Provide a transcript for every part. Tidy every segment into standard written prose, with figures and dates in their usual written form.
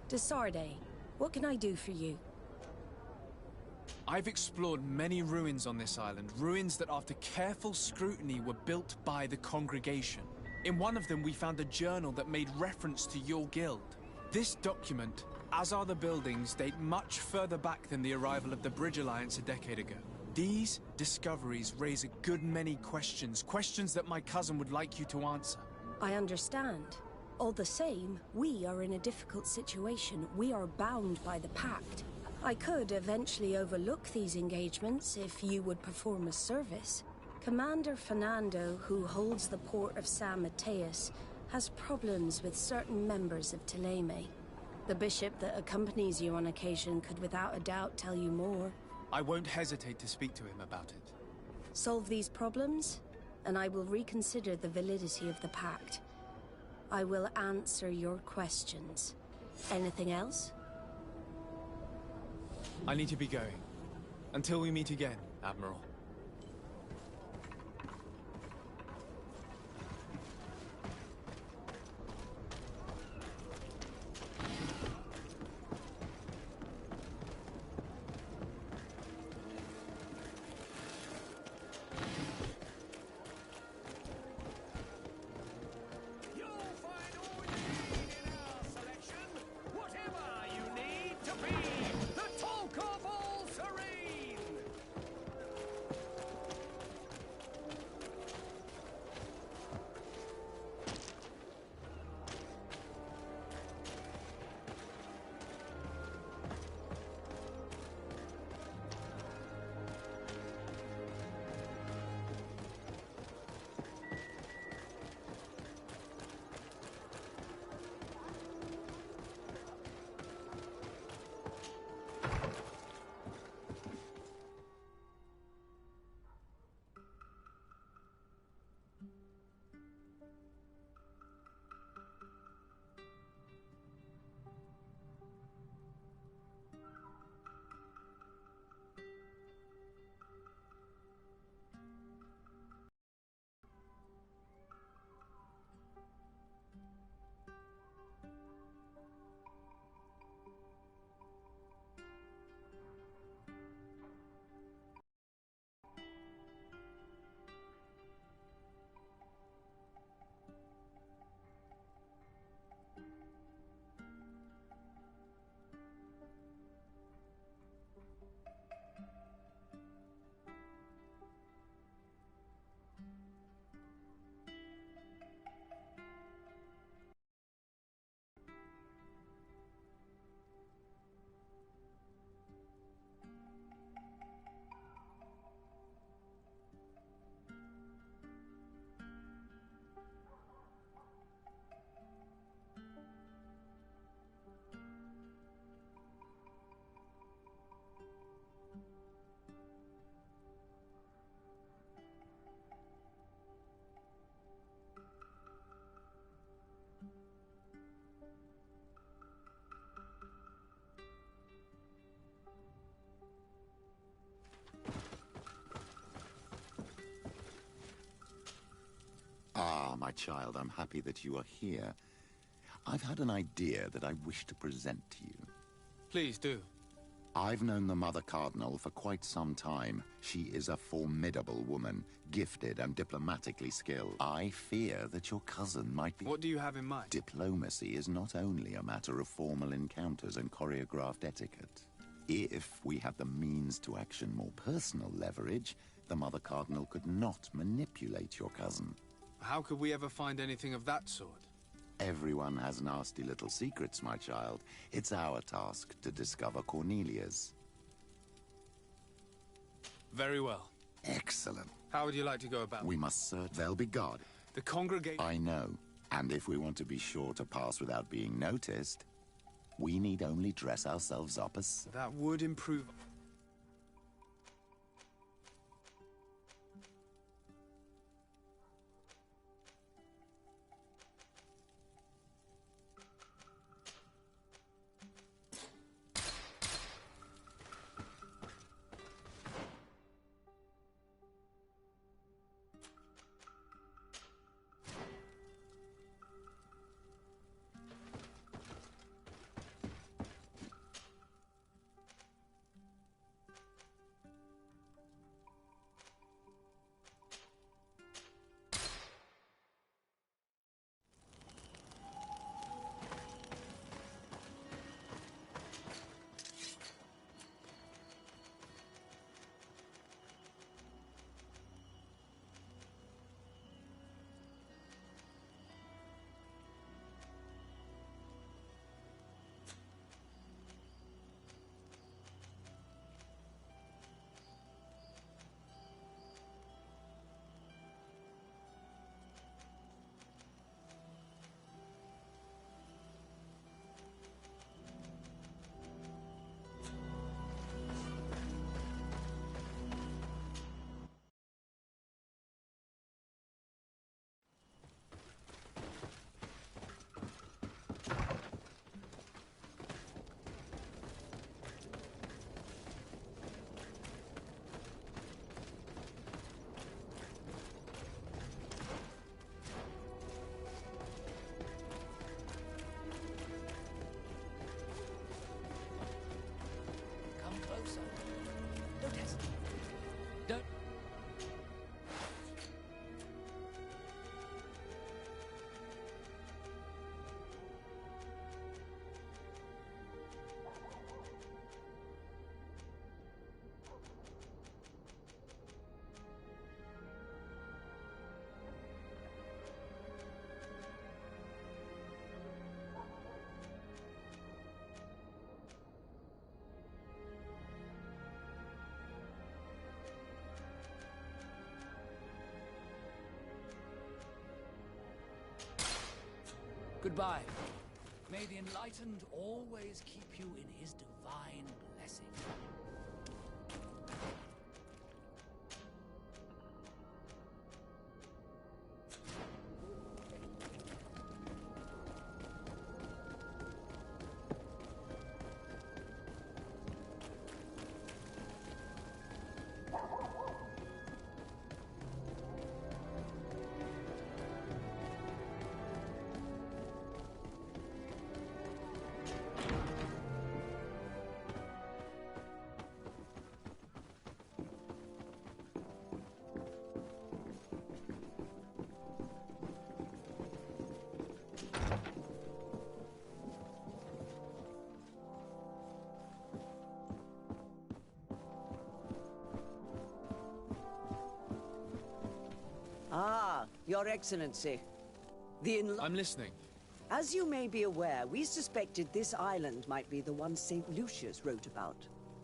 Desarde, what can I do for you? I've explored many ruins on this island, ruins that after careful scrutiny were built by the congregation. In one of them we found a journal that made reference to your guild. This document, as are the buildings, date much further back than the arrival of the Bridge Alliance a decade ago. These discoveries raise a good many questions, questions that my cousin would like you to answer. I understand. All the same, we are in a difficult situation. We are bound by the Pact. I could eventually overlook these engagements if you would perform a service. Commander Fernando, who holds the port of San Mateus, has problems with certain members of Teleme. The bishop that accompanies you on occasion could without a doubt tell you more. I won't hesitate to speak to him about it. Solve these problems, and I will reconsider the validity of the Pact. I will answer your questions. Anything else? I need to be going. Until we meet again, Admiral. Ah, my child, I'm happy that you are here. I've had an idea that I wish to present to you. Please do. I've known the Mother Cardinal for quite some time. She is a formidable woman, gifted and diplomatically skilled. I fear that your cousin might be... What do you have in mind? Diplomacy is not only a matter of formal encounters and choreographed etiquette. If we had the means to action more personal leverage, the Mother Cardinal could not manipulate your cousin. How could we ever find anything of that sort? Everyone has nasty little secrets, my child. It's our task to discover Cornelia's. Very well. Excellent. How would you like to go about it? We must search. They'll be guarded. The congregation... I know. And if we want to be sure to pass without being noticed, we need only dress ourselves up as... That would improve... Goodbye. May the Enlightened always keep you in his divine blessing. Ah, Your Excellency. I'm listening. As you may be aware, we suspected this island might be the one St. Lucius wrote about.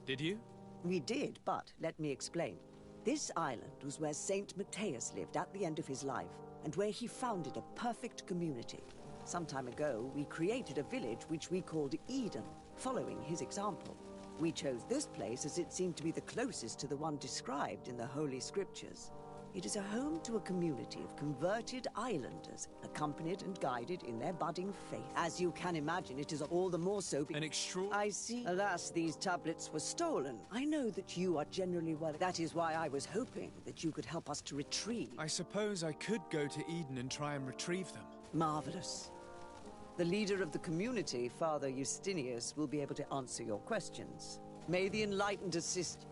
Did you? We did, but let me explain. This island was where St. Matthias lived at the end of his life, and where he founded a perfect community. Some time ago, we created a village which we called Eden, following his example. We chose this place as it seemed to be the closest to the one described in the Holy Scriptures. It is a home to a community of converted islanders, accompanied and guided in their budding faith. As you can imagine, it is all the more so An extra... I see. Alas, these tablets were stolen. I know that you are generally well... That is why I was hoping that you could help us to retrieve... I suppose I could go to Eden and try and retrieve them. Marvelous. The leader of the community, Father Justinius, will be able to answer your questions. May the Enlightened assist...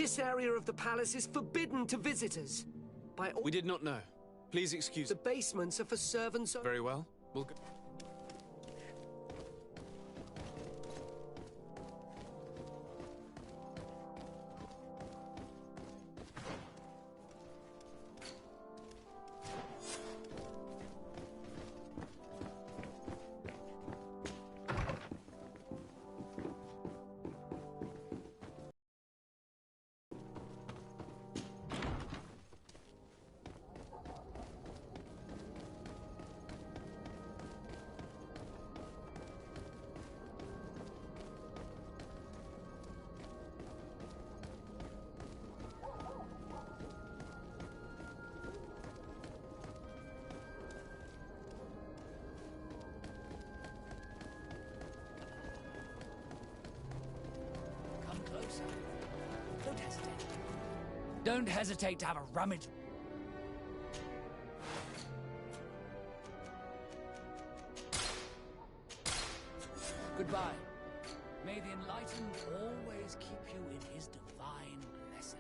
This area of the palace is forbidden to visitors. By all... We did not know. Please excuse The me. basements are for servants... Very well. We'll go. Come closer. Don't hesitate. Don't hesitate to have a rummage. Goodbye. May the Enlightened always keep you in his divine blessing.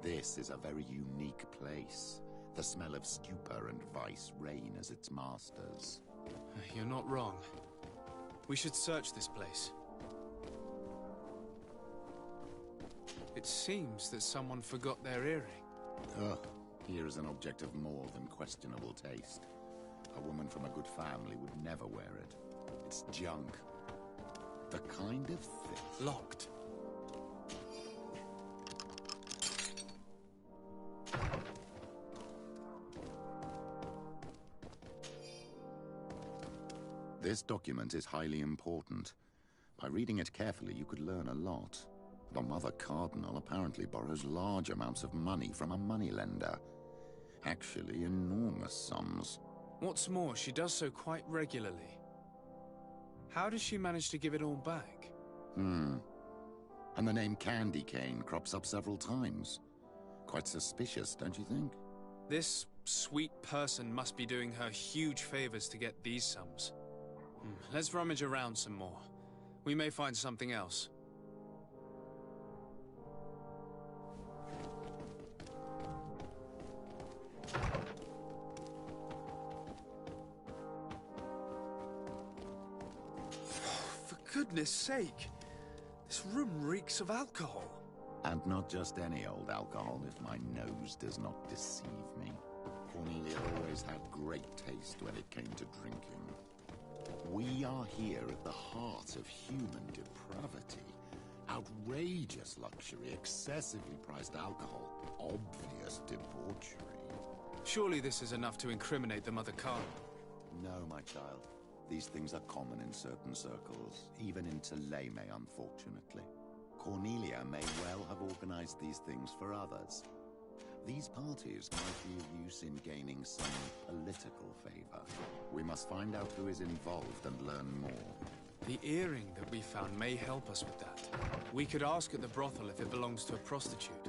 This is a very unique place. The smell of stupor and vice reign as its masters. You're not wrong. We should search this place. It seems that someone forgot their earring. Ugh, here is an object of more than questionable taste. A woman from a good family would never wear it. It's junk. The kind of thing... Locked. This document is highly important. By reading it carefully, you could learn a lot. The Mother Cardinal apparently borrows large amounts of money from a moneylender. Actually, enormous sums. What's more, she does so quite regularly. How does she manage to give it all back? And the name Candy Cane crops up several times. Quite suspicious, don't you think? This sweet person must be doing her huge favors to get these sums. Let's rummage around some more. We may find something else. For goodness sake! This room reeks of alcohol. And not just any old alcohol, if my nose does not deceive me. Cornelia always had great taste when it came to drinking. We are here at the heart of human depravity. Outrageous luxury, excessively priced alcohol, obvious debauchery. Surely this is enough to incriminate the Mother Cardinal. No, my child. these things are common in certain circles, even in Teleme, unfortunately. Cornelia may well have organized these things for others. These parties might be of use in gaining some political favor. We must find out who is involved and learn more. The earring that we found may help us with that. We could ask at the brothel if it belongs to a prostitute.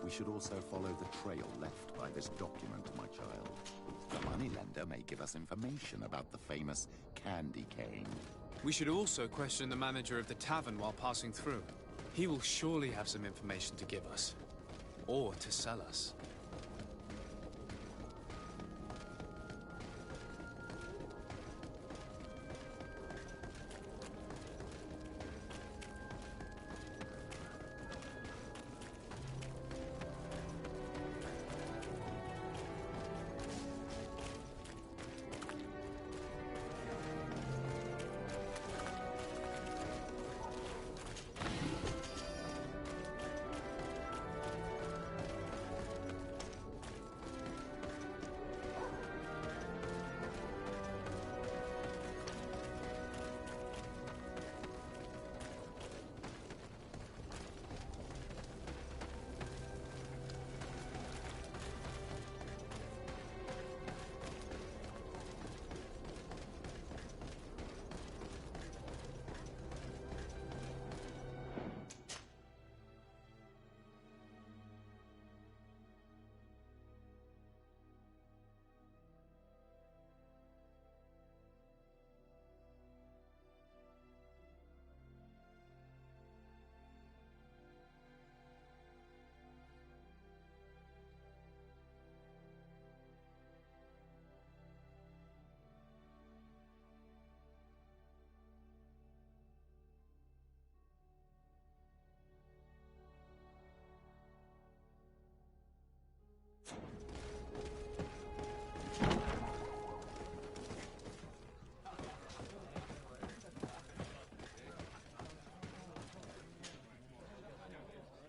We should also follow the trail left by this document, my child. The moneylender may give us information about the famous candy cane. We should also question the manager of the tavern while passing through. He will surely have some information to give us. Or to sell us.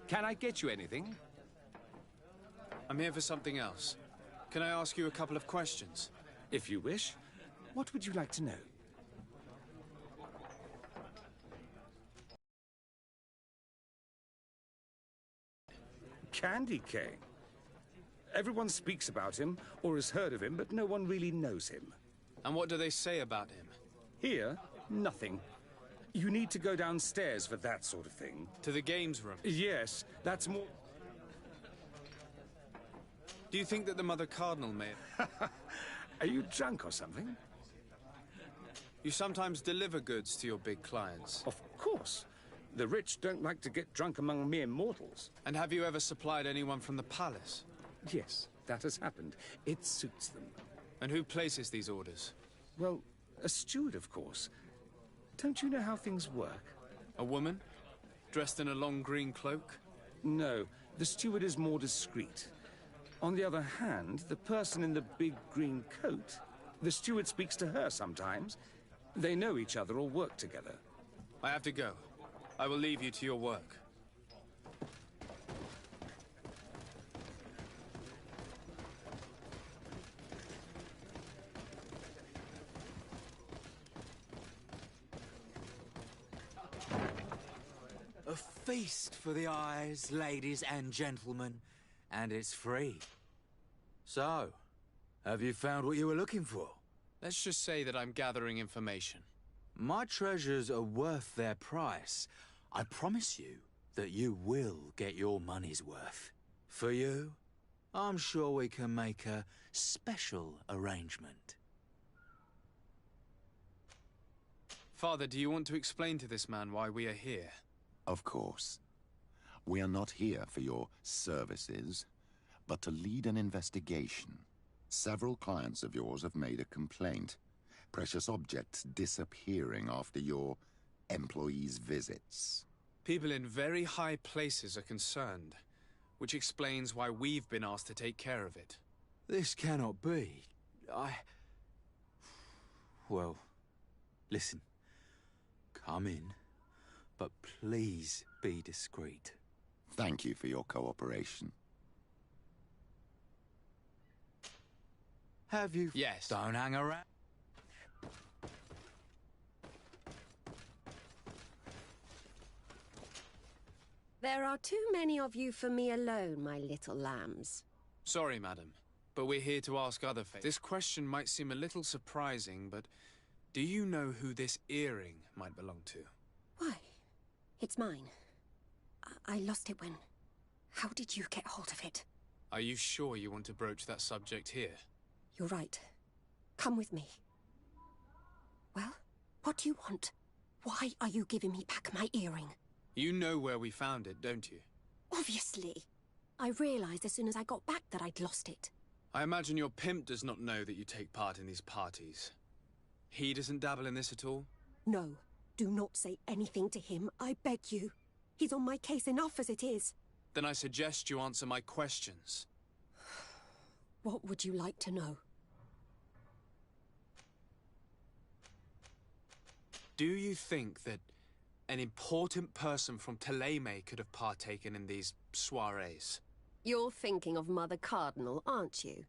Can I get you anything? I'm here for something else. Can I ask you a couple of questions? If you wish. What would you like to know? Candy Cane. Everyone speaks about him, or has heard of him, but no one really knows him. And what do they say about him? Here, nothing. You need to go downstairs for that sort of thing. To the games room? Yes, that's more... Do you think that the Mother Cardinal may have... Are you drunk or something? You sometimes deliver goods to your big clients. Of course. The rich don't like to get drunk among mere mortals. And have you ever supplied anyone from the palace? Yes, that has happened. It suits them. And who places these orders? Well, a steward, of course. Don't you know how things work? A woman? Dressed in a long green cloak? No, the steward is more discreet. On the other hand, the person in the big green coat, the steward speaks to her sometimes. They know each other or work together. I have to go. I will leave you to your work. A feast for the eyes, ladies and gentlemen, and it's free. So, have you found what you were looking for? Let's just say that I'm gathering information. My treasures are worth their price. I promise you that you will get your money's worth. For you, I'm sure we can make a special arrangement. Father, do you want to explain to this man why we are here? Of course. We are not here for your services, but to lead an investigation. Several clients of yours have made a complaint. Precious objects disappearing after your employees' visits. People in very high places are concerned, which explains why we've been asked to take care of it. This cannot be. Well, listen. Come in, but please be discreet. Thank you for your cooperation. Have you... Yes. Don't hang around. There are too many of you for me alone, my little lambs. Sorry, madam, but we're here to ask other favors. This question might seem a little surprising, but do you know who this earring might belong to? Why? It's mine. I lost it when... How did you get hold of it? Are you sure you want to broach that subject here? You're right. Come with me. Well, what do you want? Why are you giving me back my earring? You know where we found it, don't you? Obviously. I realized as soon as I got back that I'd lost it. I imagine your pimp does not know that you take part in these parties. He doesn't dabble in this at all? No. Do not say anything to him, I beg you. He's on my case enough as it is. Then I suggest you answer my questions. What would you like to know? Do you think that an important person from Teleme could have partaken in these soirees? You're thinking of Mother Cardinal, aren't you?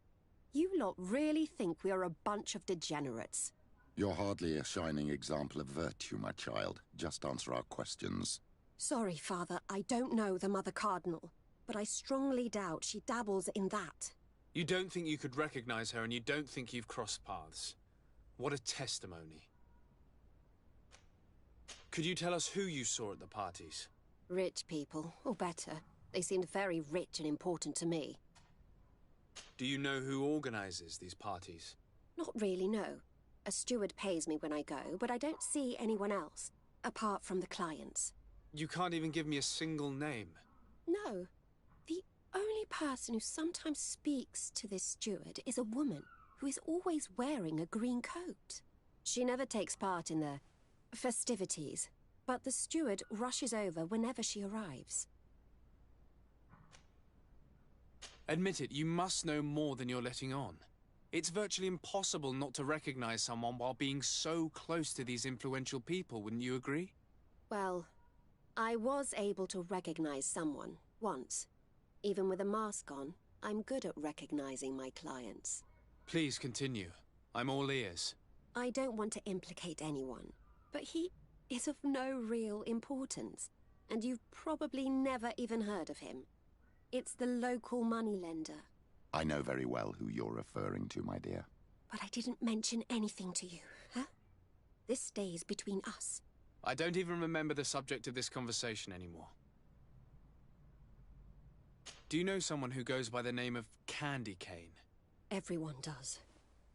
You lot really think we are a bunch of degenerates. You're hardly a shining example of virtue, my child. Just answer our questions. Sorry, Father, I don't know the Mother Cardinal, but I strongly doubt she dabbles in that. You don't think you could recognize her, and you don't think you've crossed paths. What a testimony. Could you tell us who you saw at the parties? Rich people, or better. They seemed very rich and important to me. Do you know who organizes these parties? Not really, no. A steward pays me when I go, but I don't see anyone else, apart from the clients. You can't even give me a single name. No. The only person who sometimes speaks to this steward is a woman who is always wearing a green coat. She never takes part in the festivities, but the steward rushes over whenever she arrives. Admit it, you must know more than you're letting on. It's virtually impossible not to recognize someone while being so close to these influential people, wouldn't you agree? Well, I was able to recognize someone, once. Even with a mask on, I'm good at recognizing my clients. Please continue. I'm all ears. I don't want to implicate anyone, but he is of no real importance, and you've probably never even heard of him. It's the local moneylender. I know very well who you're referring to, my dear. But I didn't mention anything to you, huh? This stays between us. I don't even remember the subject of this conversation anymore. Do you know someone who goes by the name of Candy Cane? Everyone does.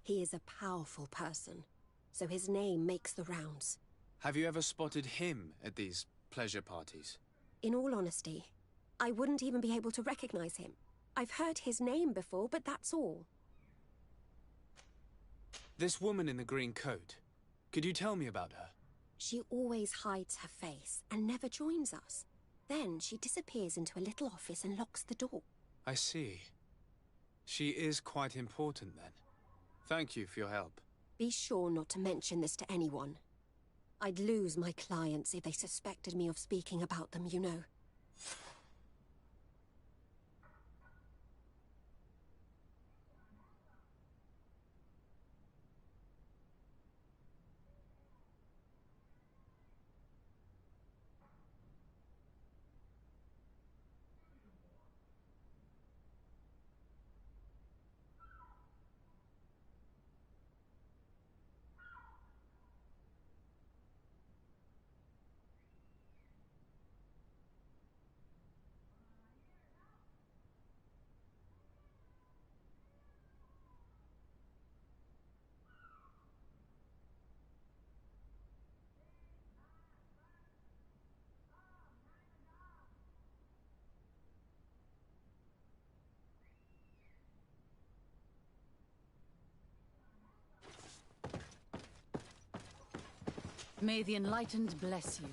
He is a powerful person, so his name makes the rounds. Have you ever spotted him at these pleasure parties? In all honesty, I wouldn't even be able to recognize him. I've heard his name before, but that's all. This woman in the green coat, could you tell me about her? She always hides her face and never joins us. Then she disappears into a little office and locks the door. I see. She is quite important then. Thank you for your help. Be sure not to mention this to anyone. I'd lose my clients if they suspected me of speaking about them, you know. May the Enlightened bless you.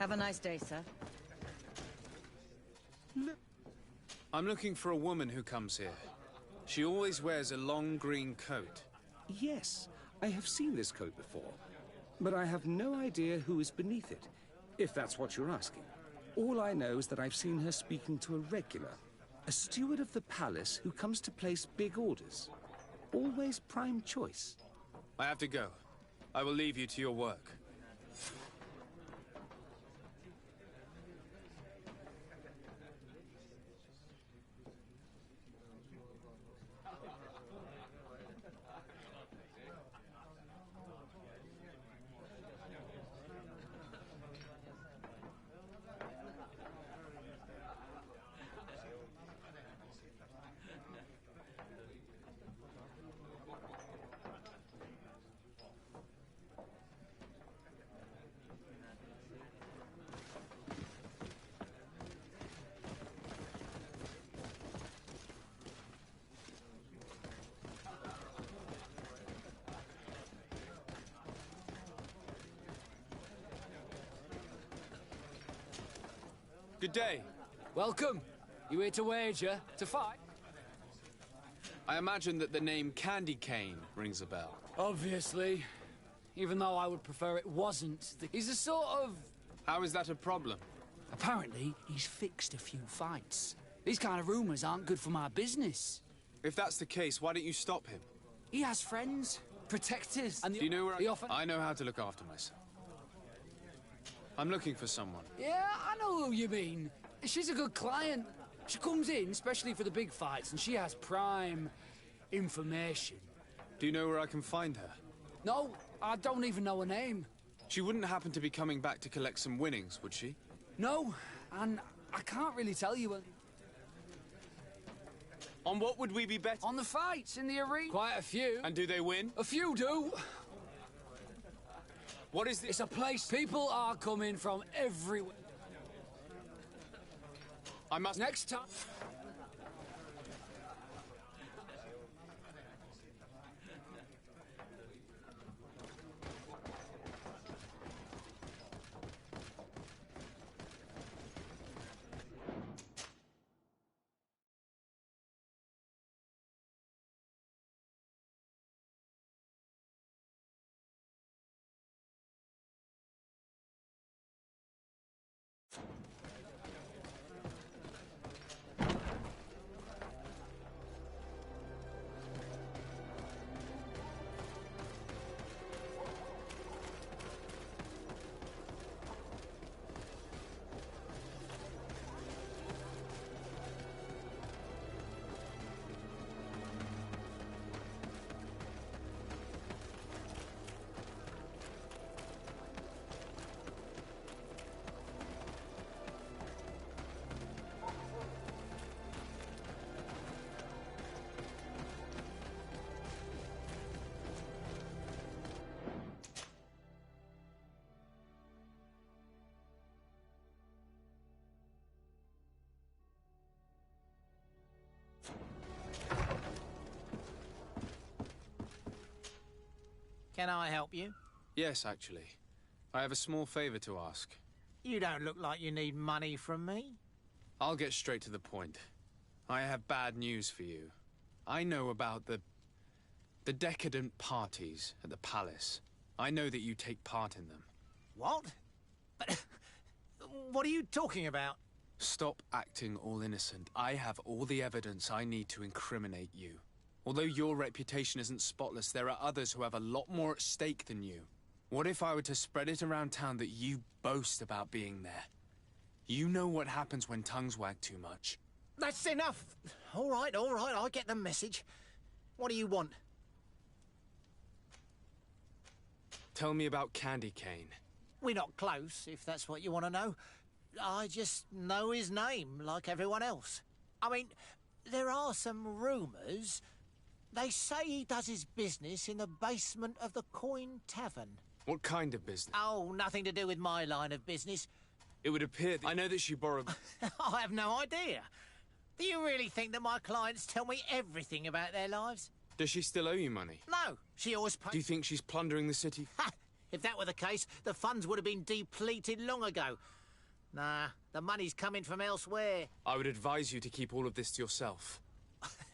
Have a nice day, sir. I'm looking for a woman who comes here. She always wears a long green coat. Yes, I have seen this coat before, but I have no idea who is beneath it, if that's what you're asking. All I know is that I've seen her speaking to a regular, a steward of the palace who comes to place big orders. Always prime choice. I have to go. I will leave you to your work. Good day. Welcome. You here to wager? To fight? I imagine that the name Candy Cane rings a bell. Obviously. Even though I would prefer it wasn't. He's a sort of... How is that a problem? Apparently, he's fixed a few fights. These kind of rumours aren't good for my business. If that's the case, why don't you stop him? He has friends, protectors, and... Do you know where he often... I know how to look after myself. I'm looking for someone. Yeah, I know who you mean. She's a good client. She comes in, especially for the big fights, and she has prime information. Do you know where I can find her? No, I don't even know her name. She wouldn't happen to be coming back to collect some winnings, would she? No, and I can't really tell you. On what would we be betting? On the fights in the arena. Quite a few. And do they win? A few do. What is this? It's a place people are coming from everywhere. I must... Next time... Can I help you? Yes, actually. I have a small favor to ask. You don't look like you need money from me. I'll get straight to the point. I have bad news for you. I know about the decadent parties at the palace. I know that you take part in them. What? But what are you talking about? Stop acting all innocent. I have all the evidence I need to incriminate you. Although your reputation isn't spotless, there are others who have a lot more at stake than you. What if I were to spread it around town that you boast about being there? You know what happens when tongues wag too much. That's enough. All right, I get the message. What do you want? Tell me about Candy Cane. We're not close, if that's what you want to know. I just know his name, like everyone else. I mean, there are some rumours. They say he does his business in the basement of the Coin Tavern. What kind of business? Oh, nothing to do with my line of business. It would appear that... I know that she borrowed... I have no idea. Do you really think that my clients tell me everything about their lives? Does she still owe you money? No, she always pays... Do you think she's plundering the city? Ha! If that were the case, the funds would have been depleted long ago. Nah, the money's coming from elsewhere. I would advise you to keep all of this to yourself.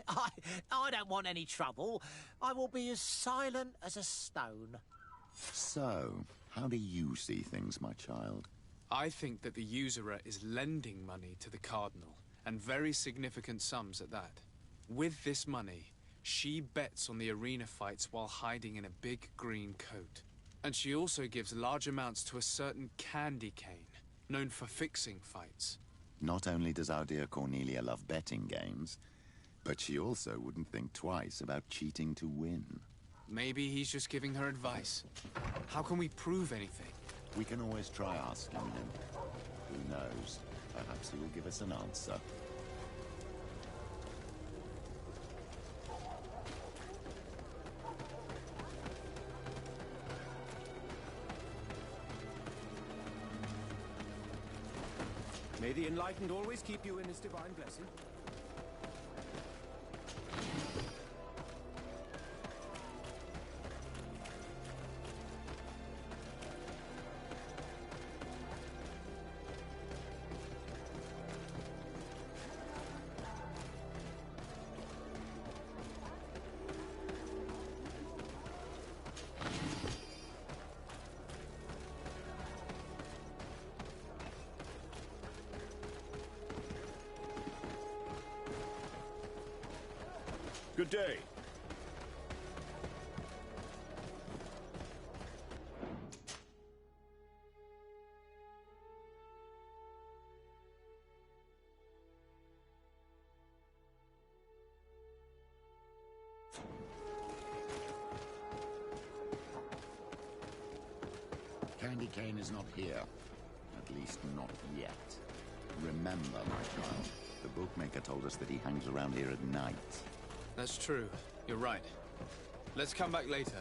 I don't want any trouble. I will be as silent as a stone. So, how do you see things, my child? I think that the usurer is lending money to the Cardinal, and very significant sums at that. With this money, she bets on the arena fights while hiding in a big green coat. And she also gives large amounts to a certain candy cane, known for fixing fights. Not only does our dear Cornelia love betting games, but she also wouldn't think twice about cheating to win. Maybe he's just giving her advice. How can we prove anything? We can always try asking him. Who knows? Perhaps he will give us an answer. May the Enlightened always keep you in his divine blessing. Good day. Candy Cane is not here. At least not yet. Remember, my child, the bookmaker told us that he hangs around here at night. That's true. You're right. Let's come back later.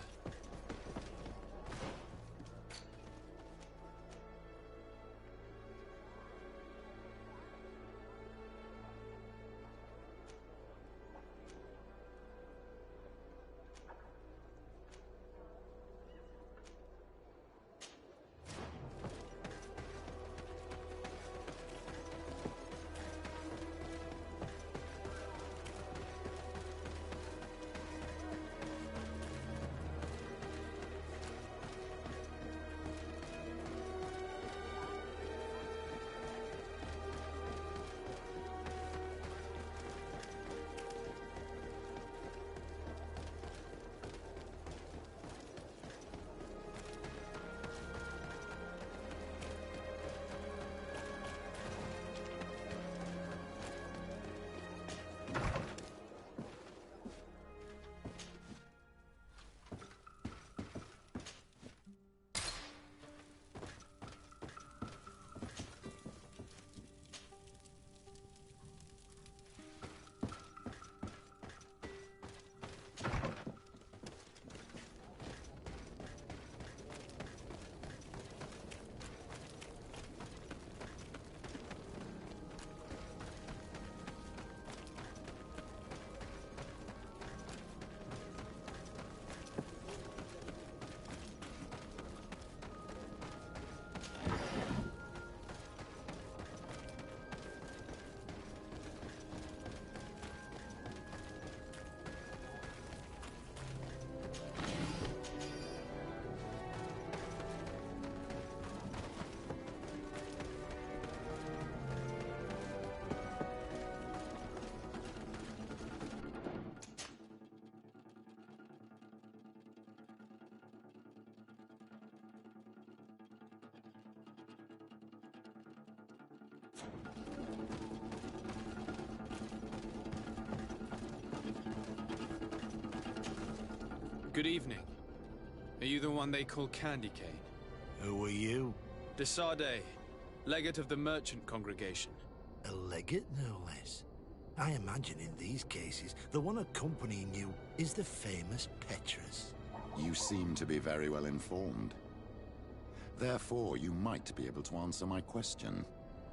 Good evening. Are you the one they call Candy Cane? Who are you? Desade, legate of the merchant congregation. A legate, no less. I imagine in these cases, the one accompanying you is the famous Petrus. You seem to be very well informed. Therefore, you might be able to answer my question.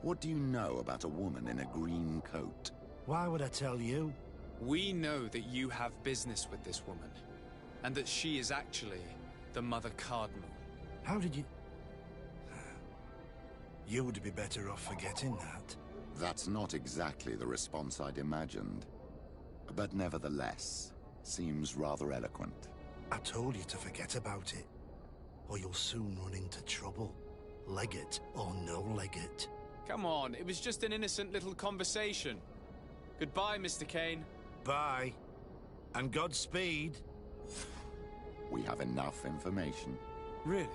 What do you know about a woman in a green coat? Why would I tell you? We know that you have business with this woman, and that she is actually the Mother Cardinal. How did you... You would be better off forgetting that. That's not exactly the response I'd imagined. But nevertheless, seems rather eloquent. I told you to forget about it, or you'll soon run into trouble. Legate or no legate. Come on, it was just an innocent little conversation. Goodbye, Mr. Kane. Bye. And Godspeed. We have enough information. Really?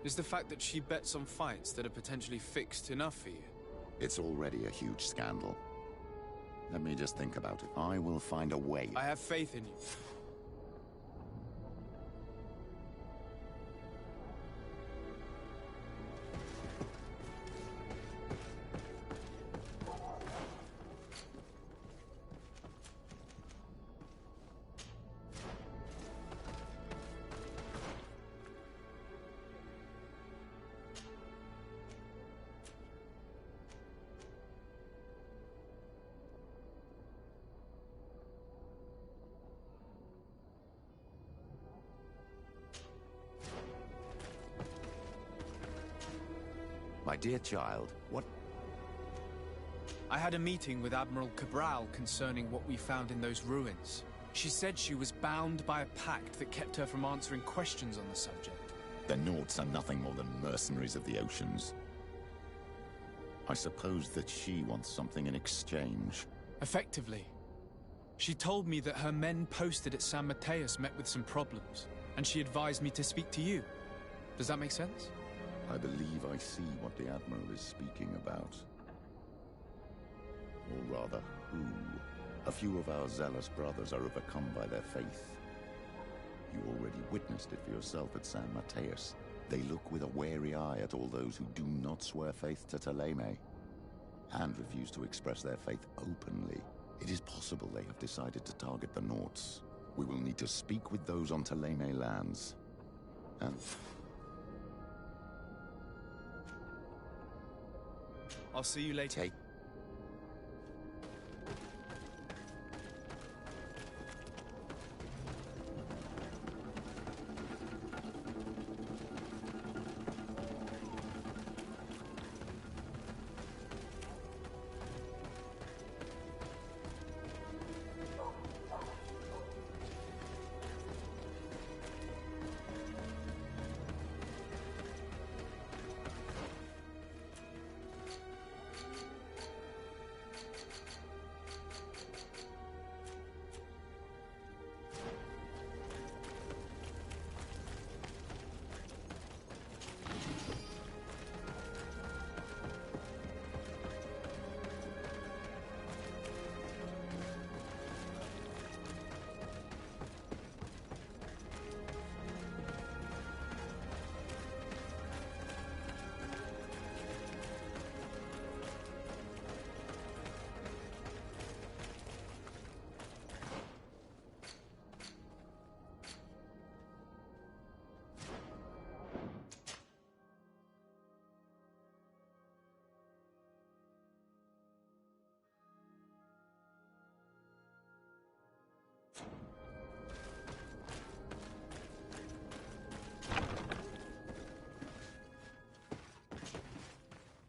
Is the fact that she bets on fights that are potentially fixed enough for you? It's already a huge scandal. Let me just think about it. I will find a way. I have faith in you. My dear child, what... I had a meeting with Admiral Cabral concerning what we found in those ruins. She said she was bound by a pact that kept her from answering questions on the subject. The Nauts are nothing more than mercenaries of the oceans. I suppose that she wants something in exchange. Effectively. She told me that her men posted at San Mateus met with some problems, and she advised me to speak to you. Does that make sense? I believe I see what the Admiral is speaking about. Or rather, who. A few of our zealous brothers are overcome by their faith. You already witnessed it for yourself at San Mateus. They look with a wary eye at all those who do not swear faith to Thélème, and refuse to express their faith openly. It is possible they have decided to target the Nauts. We will need to speak with those on Thélème lands. And... I'll see you later.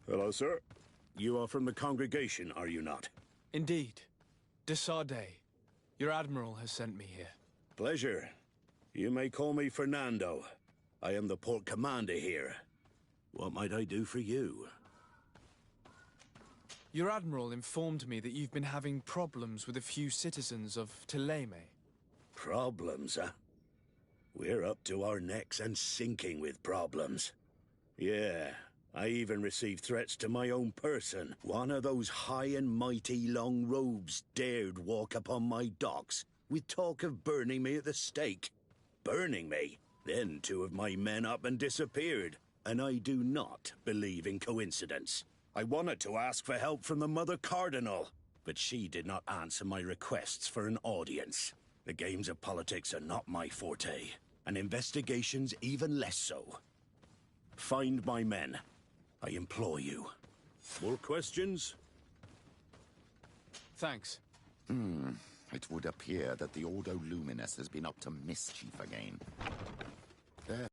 Hello, sir. You are from the congregation, are you not? Indeed. De Sardet. Your Admiral has sent me here. Pleasure. You may call me Fernando. I am the port commander here. What might I do for you? Your Admiral informed me that you've been having problems with a few citizens of Thélème. Problems, huh? We're up to our necks and sinking with problems. Yeah, I even received threats to my own person. One of those high and mighty long robes dared walk upon my docks with talk of burning me at the stake. Burning me? Then two of my men up and disappeared, and I do not believe in coincidence. I wanted to ask for help from the Mother Cardinal, but she did not answer my requests for an audience. The games of politics are not my forte, and investigations even less so. Find my men. I implore you. More questions? Thanks. It would appear that the Ordo Luminis has been up to mischief again. Their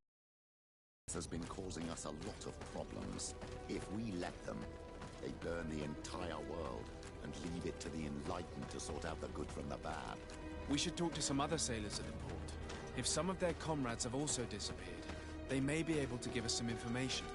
Pirates has been causing us a lot of problems. If we let them, they burn the entire world and leave it to the enlightened to sort out the good from the bad. We should talk to some other sailors at the port. If some of their comrades have also disappeared, they may be able to give us some information.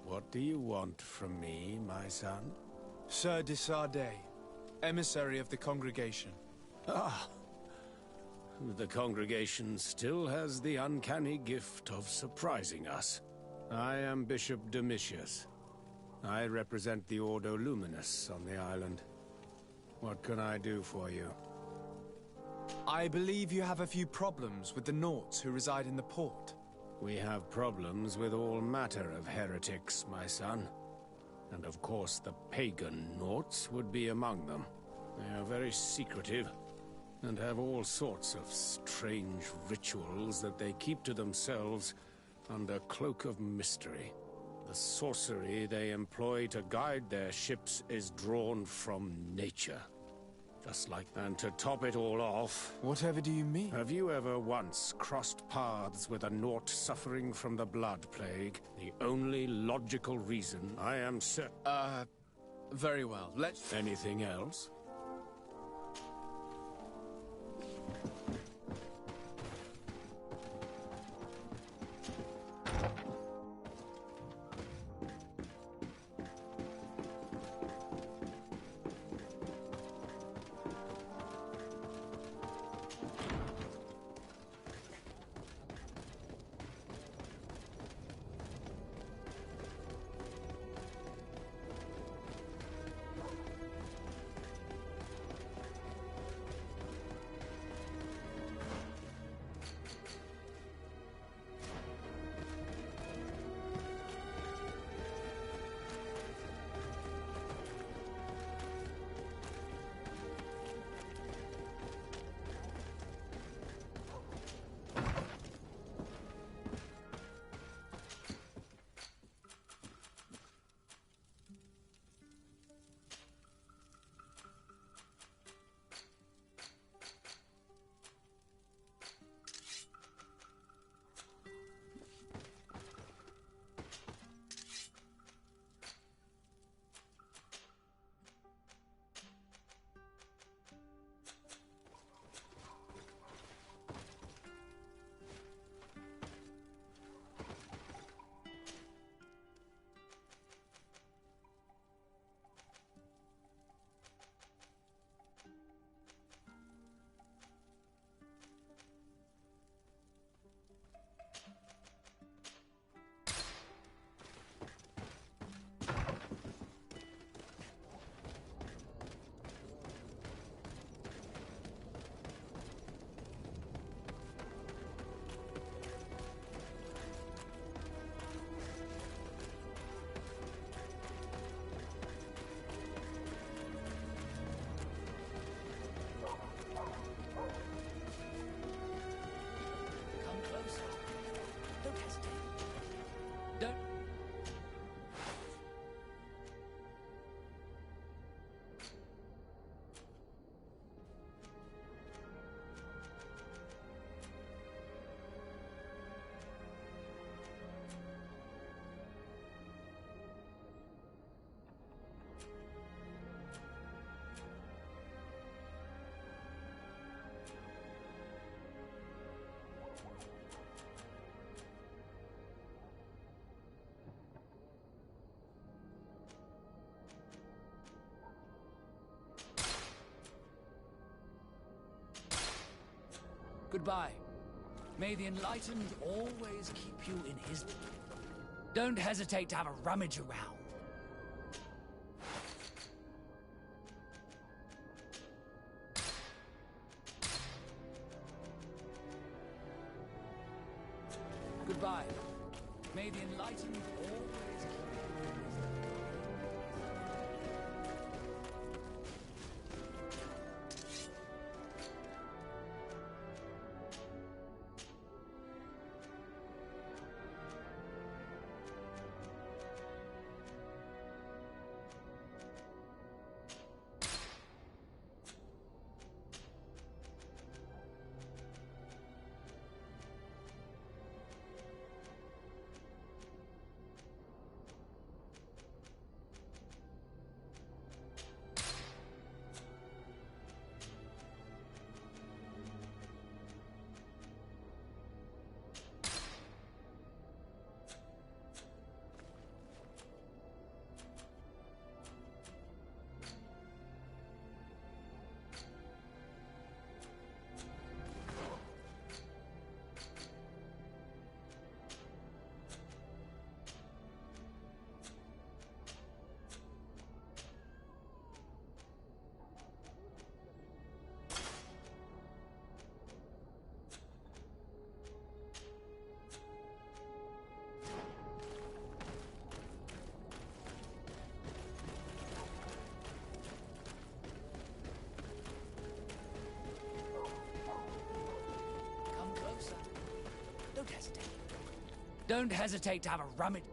What do you want from me, my son? Sir de Sardet, emissary of the congregation. Ah, the congregation still has the uncanny gift of surprising us. I am Bishop Domitius. I represent the Ordo Luminous on the island. What can I do for you? I believe you have a few problems with the Nauts who reside in the port. We have problems with all matter of heretics, my son. And of course the pagan Nauts would be among them. They are very secretive, and have all sorts of strange rituals that they keep to themselves under cloak of mystery. The sorcery they employ to guide their ships is drawn from nature. Just like... And to top it all off... Whatever do you mean? Have you ever once crossed paths with a Naut suffering from the Blood Plague? The only logical reason I am certain... Very well. Let's... Anything else? Goodbye. May the Enlightened always keep you in his... Don't hesitate to have a rummage around. Goodbye. May the Enlightened always keep you in his... Don't hesitate. Don't hesitate to have a rummage.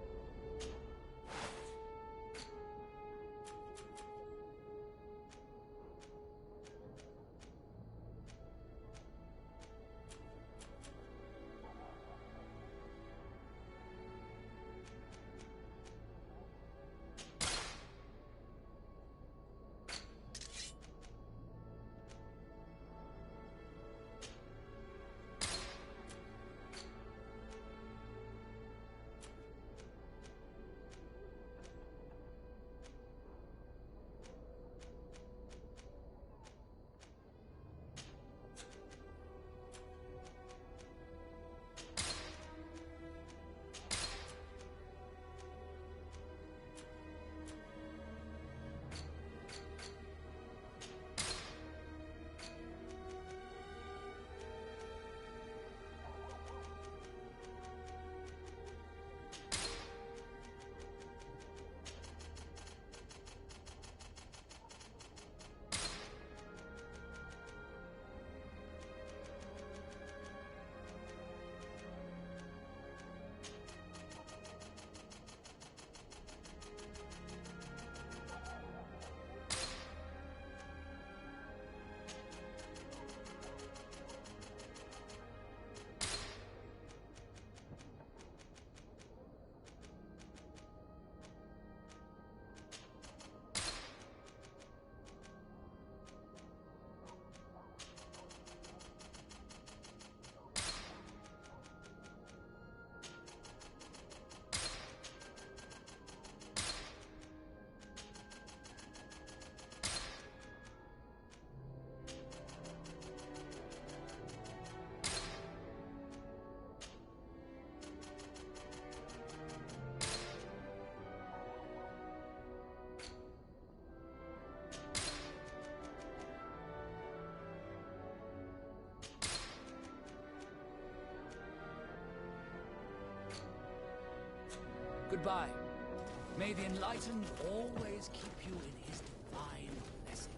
Goodbye. May the Enlightened always keep you in his divine blessing.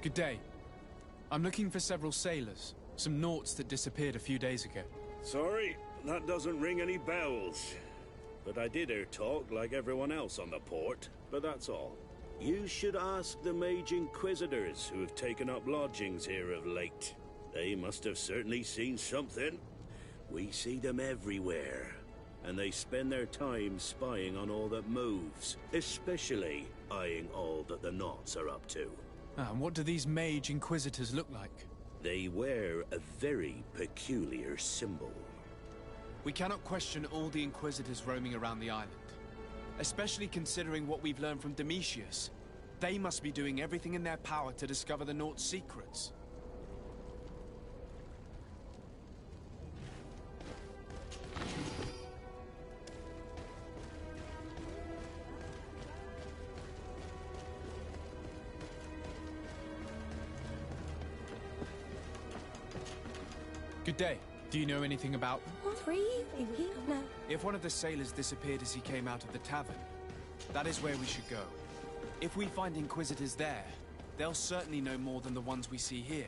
Good day. I'm looking for several sailors. Some Nauts that disappeared a few days ago. Sorry, that doesn't ring any bells. But I did hear talk like everyone else on the port, but that's all. You should ask the Mage Inquisitors who have taken up lodgings here of late. They must have certainly seen something. We see them everywhere, and they spend their time spying on all that moves, especially eyeing all that the Nauts are up to. And what do these Mage Inquisitors look like? They wear a very peculiar symbol. We cannot question all the Inquisitors roaming around the island. Especially considering what we've learned from Domitius. They must be doing everything in their power to discover the Nauts' secrets. Good day. Do you know anything about them? 3? No. If one of the sailors disappeared as he came out of the tavern, that is where we should go. If we find Inquisitors there, they'll certainly know more than the ones we see here.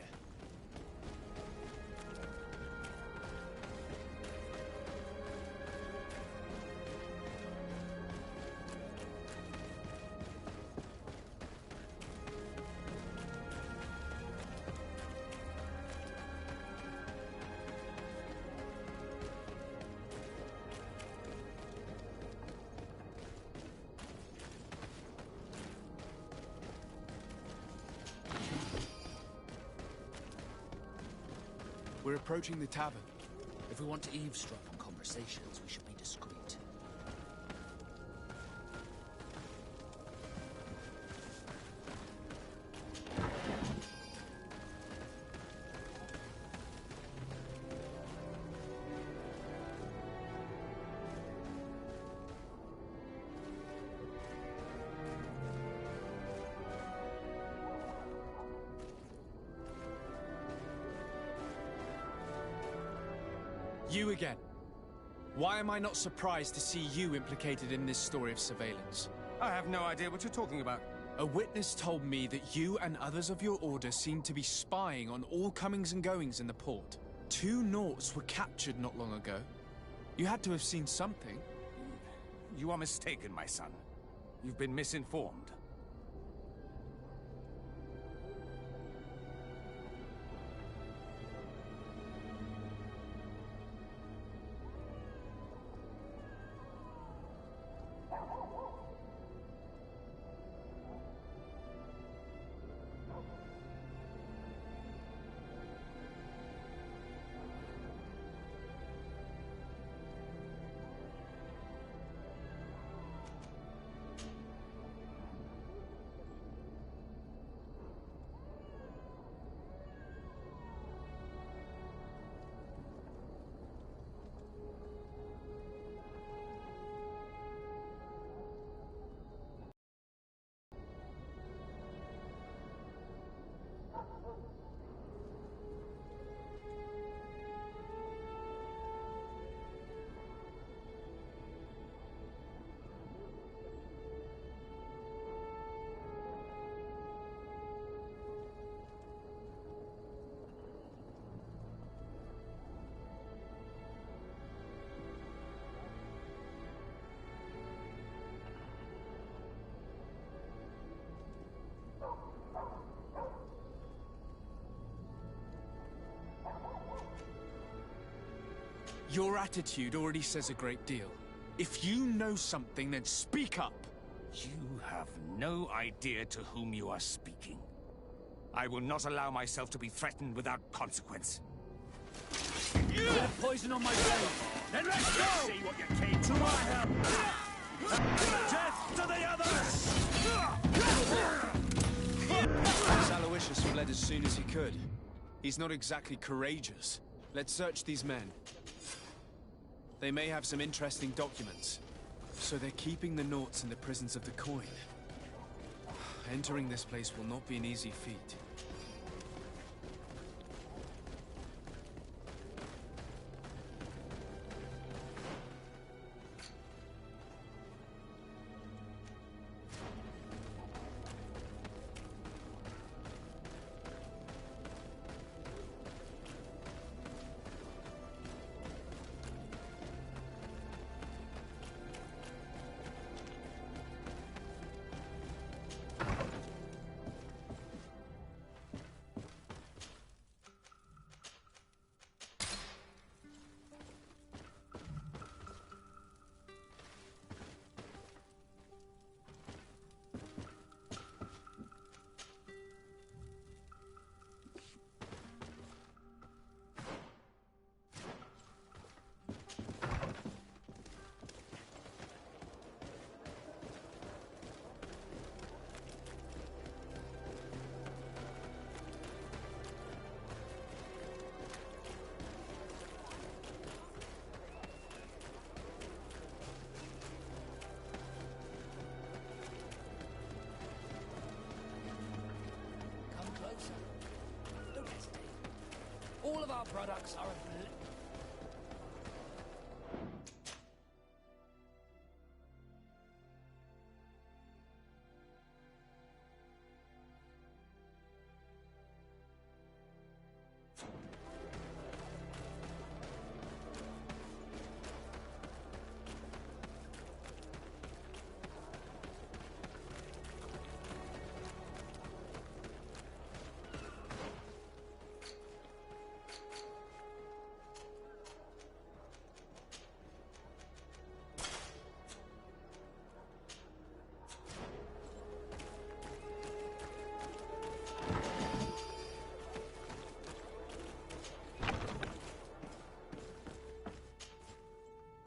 We're approaching the tavern. If we want to eavesdrop on conversations, we should be discreet. You again. Why am I not surprised to see you implicated in this story of surveillance? I have no idea what you're talking about. A witness told me that you and others of your order seemed to be spying on all comings and goings in the port. 2 Nauts were captured not long ago. You had to have seen something. You are mistaken, my son. You've been misinformed. Your attitude already says a great deal. If you know something, then speak up! You have no idea to whom you are speaking. I will not allow myself to be threatened without consequence. Bit of poison on my blade. Then let's go! See what you came To my help! Death to the others! Aloysius fled as soon as he could. He's not exactly courageous. Let's search these men. They may have some interesting documents. So they're keeping the Nauts in the prisons of the coin. Entering this place will not be an easy feat. Our products are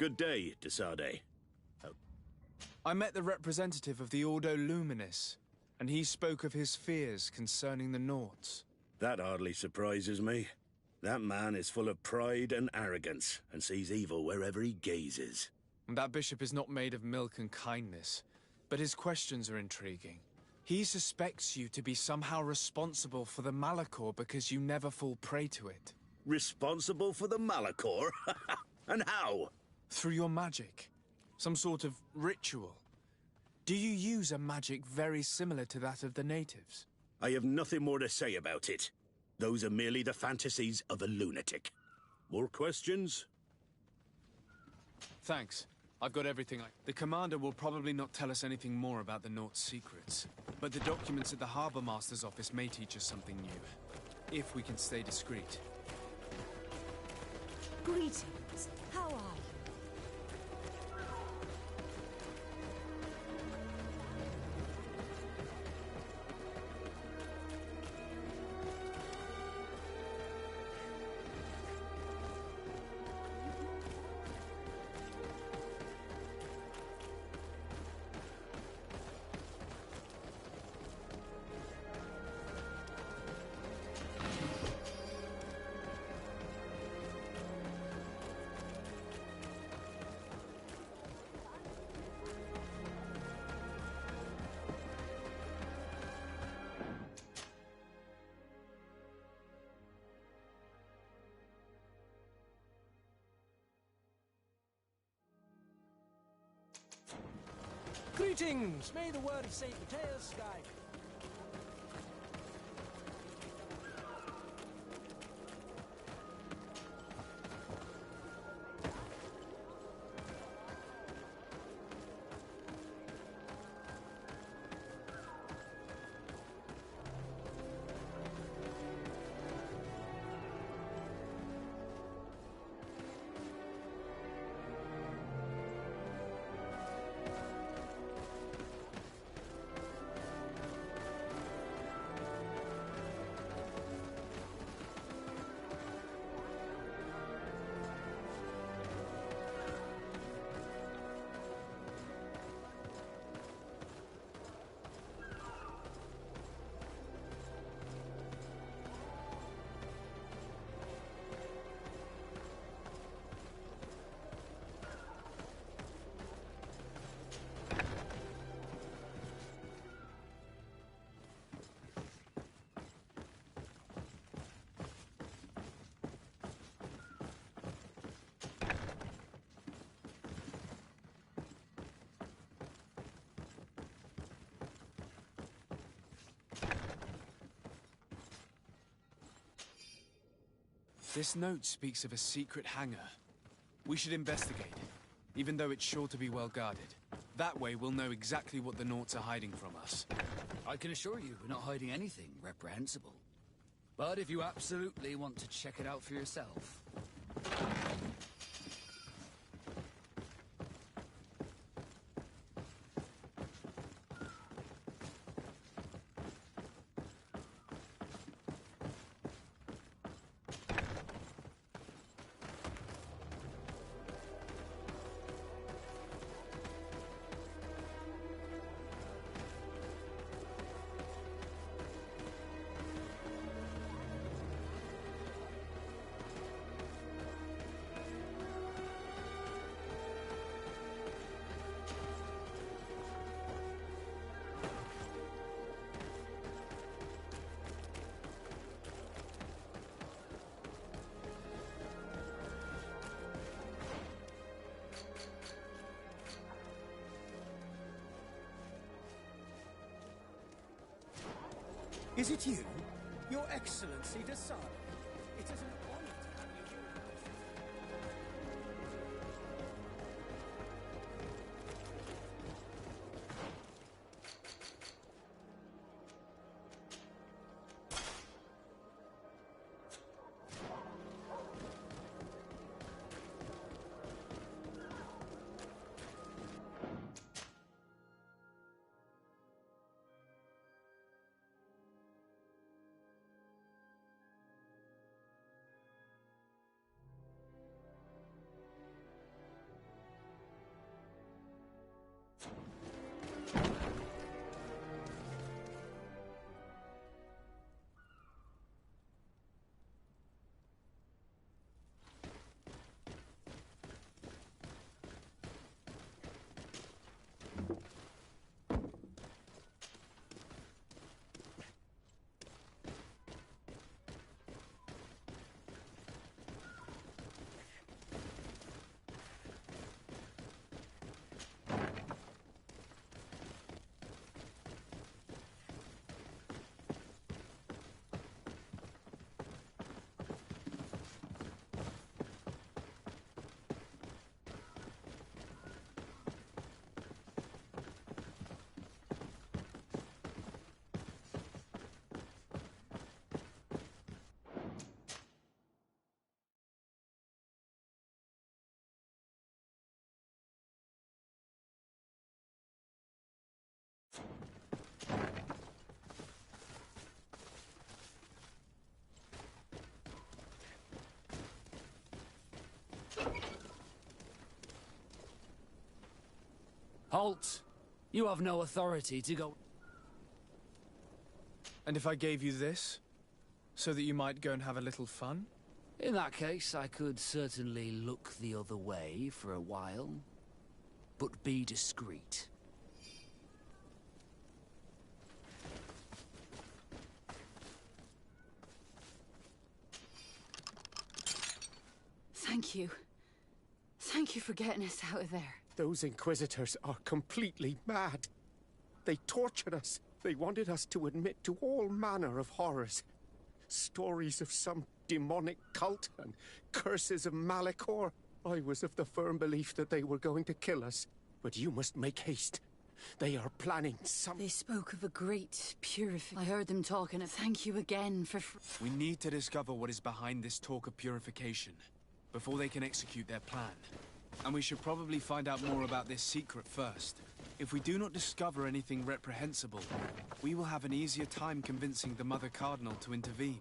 Good day, Desade. I met the representative of the Ordo Luminis, and he spoke of his fears concerning the Nauts. That hardly surprises me. That man is full of pride and arrogance, and sees evil wherever he gazes. And that bishop is not made of milk and kindness, but his questions are intriguing. He suspects you to be somehow responsible for the Malachor because you never fall prey to it. Responsible for the Malachor? And how? Through your magic. Some sort of ritual. Do you use a magic very similar to that of the natives? I have nothing more to say about it. Those are merely the fantasies of a lunatic. More questions? Thanks. I've got everything The commander will probably not tell us anything more about the Naught's secrets. But the documents at the Harbour Master's office may teach us something new. If we can stay discreet. Greetings. How are you? Greetings! May the word of St. Mateus guide. This note speaks of a secret hangar. We should investigate, even though it's sure to be well guarded. That way we'll know exactly what the Nauts are hiding from us. I can assure you we're not hiding anything reprehensible. But if you absolutely want to check it out for yourself... Is it you? Your Excellency Dasari? It is an honor to have you here. Halt! You have no authority to go... And if I gave you this? So that you might go and have a little fun? In that case, I could certainly look the other way for a while. But be discreet. Thank you. Thank you for getting us out of there. Those Inquisitors are completely mad. They tortured us. They wanted us to admit to all manner of horrors. Stories of some demonic cult and curses of Malachor. I was of the firm belief that they were going to kill us. But you must make haste. They are planning some... They spoke of a great purification. I heard them talking. Thank you again for... We need to discover what is behind this talk of purification before they can execute their plan. And we should probably find out more about this secret first. If we do not discover anything reprehensible, we will have an easier time convincing the Mother Cardinal to intervene.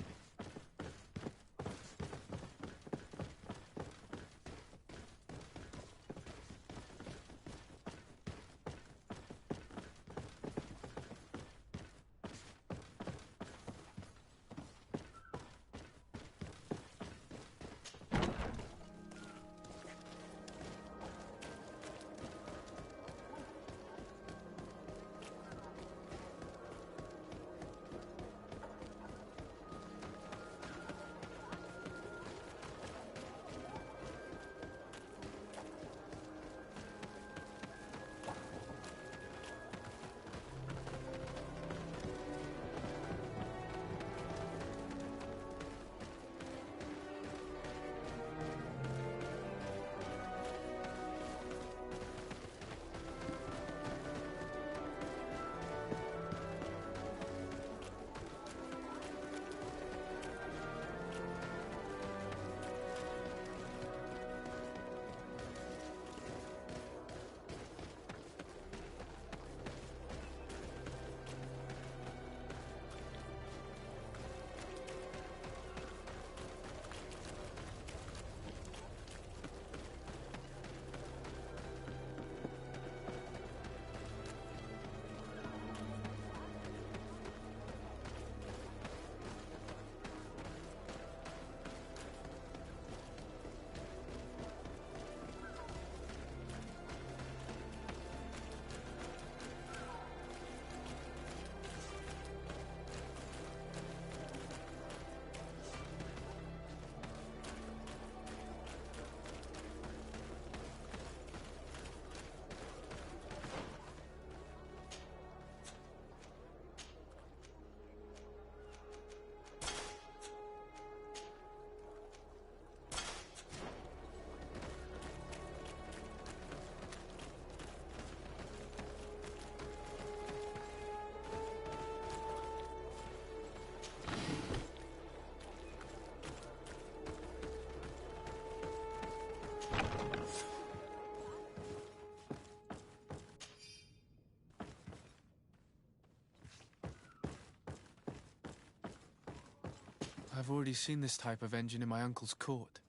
already seen this type of engine in my uncle's court.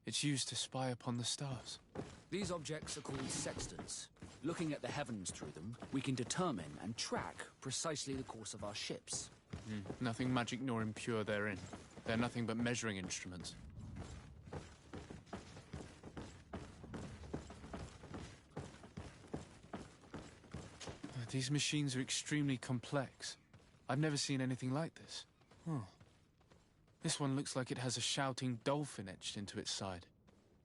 It's used to spy upon the stars. These objects are called sextants. Looking at the heavens through them, we can determine and track precisely the course of our ships. Nothing magic nor impure therein. They're nothing but measuring instruments. These machines are extremely complex. I've never seen anything like this. This one looks like it has a shouting dolphin etched into its side.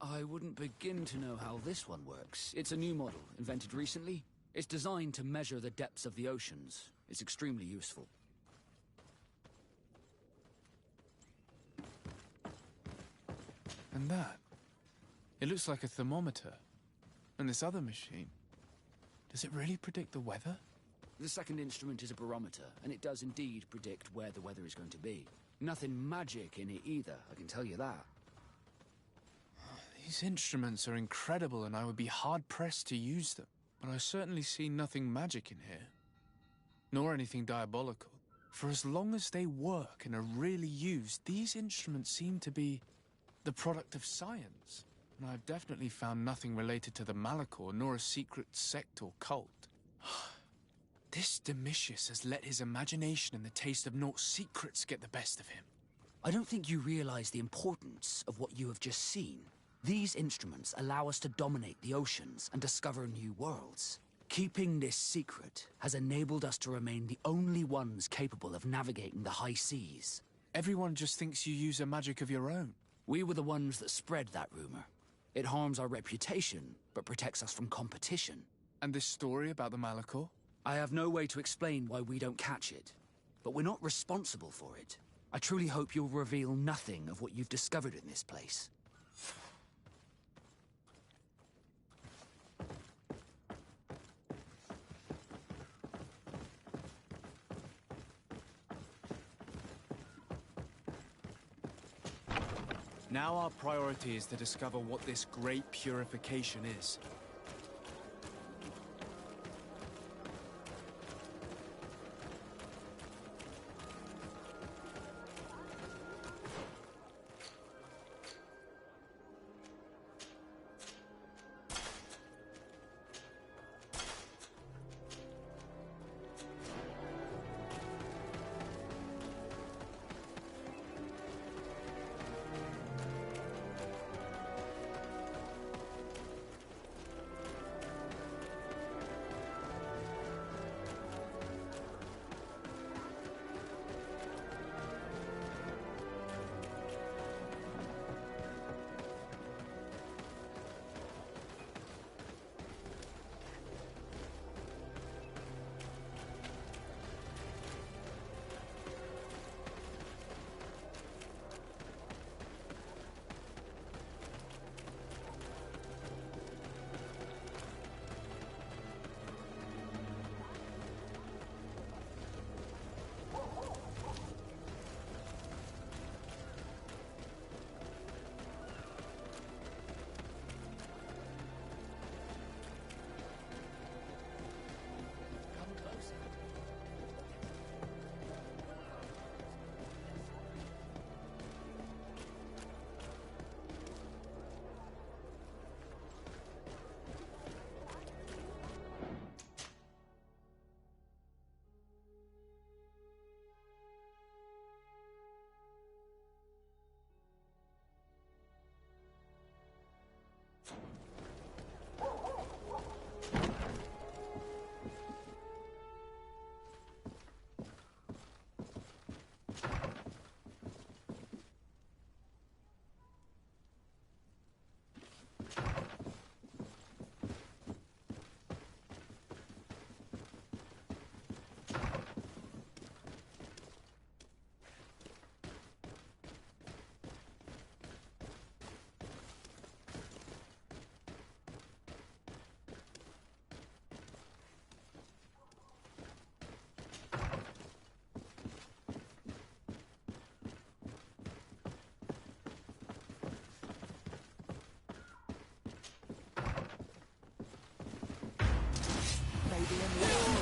I wouldn't begin to know how this one works. It's a new model, invented recently. It's designed to measure the depths of the oceans. It's extremely useful. And that? It looks like a thermometer. And this other machine, does it really predict the weather? The second instrument is a barometer, and it does indeed predict where the weather is going to be. Nothing magic in it either, I can tell you that. These instruments are incredible, and I would be hard-pressed to use them. But I certainly see nothing magic in here. Nor anything diabolical. For as long as they work and are really used, these instruments seem to be the product of science. And I've definitely found nothing related to the Malachor, nor a secret sect or cult. This Domitius has let his imagination and the taste of Naught's secrets get the best of him. I don't think you realize the importance of what you have just seen. These instruments allow us to dominate the oceans and discover new worlds. Keeping this secret has enabled us to remain the only ones capable of navigating the high seas. Everyone just thinks you use a magic of your own. We were the ones that spread that rumor. It harms our reputation, but protects us from competition. And this story about the Malachor? I have no way to explain why we don't catch it, but we're not responsible for it. I truly hope you'll reveal nothing of what you've discovered in this place. Now our priority is to discover what this great purification is.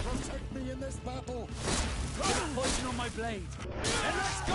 Protect me in this battle! Put poison on my blade, and let's go!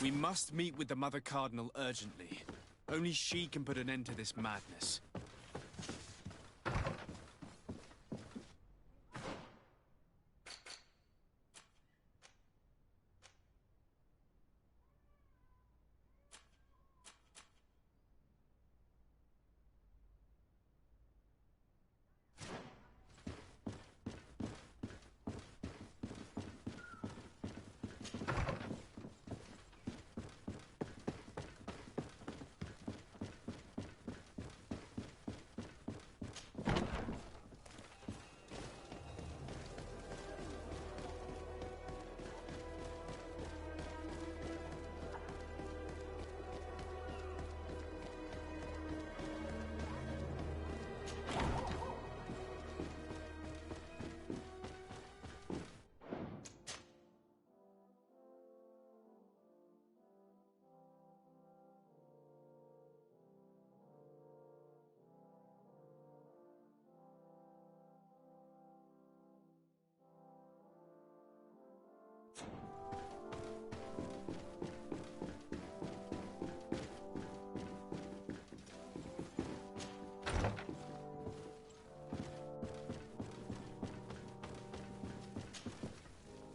We must meet with the Mother Cardinal urgently. Only she can put an end to this madness.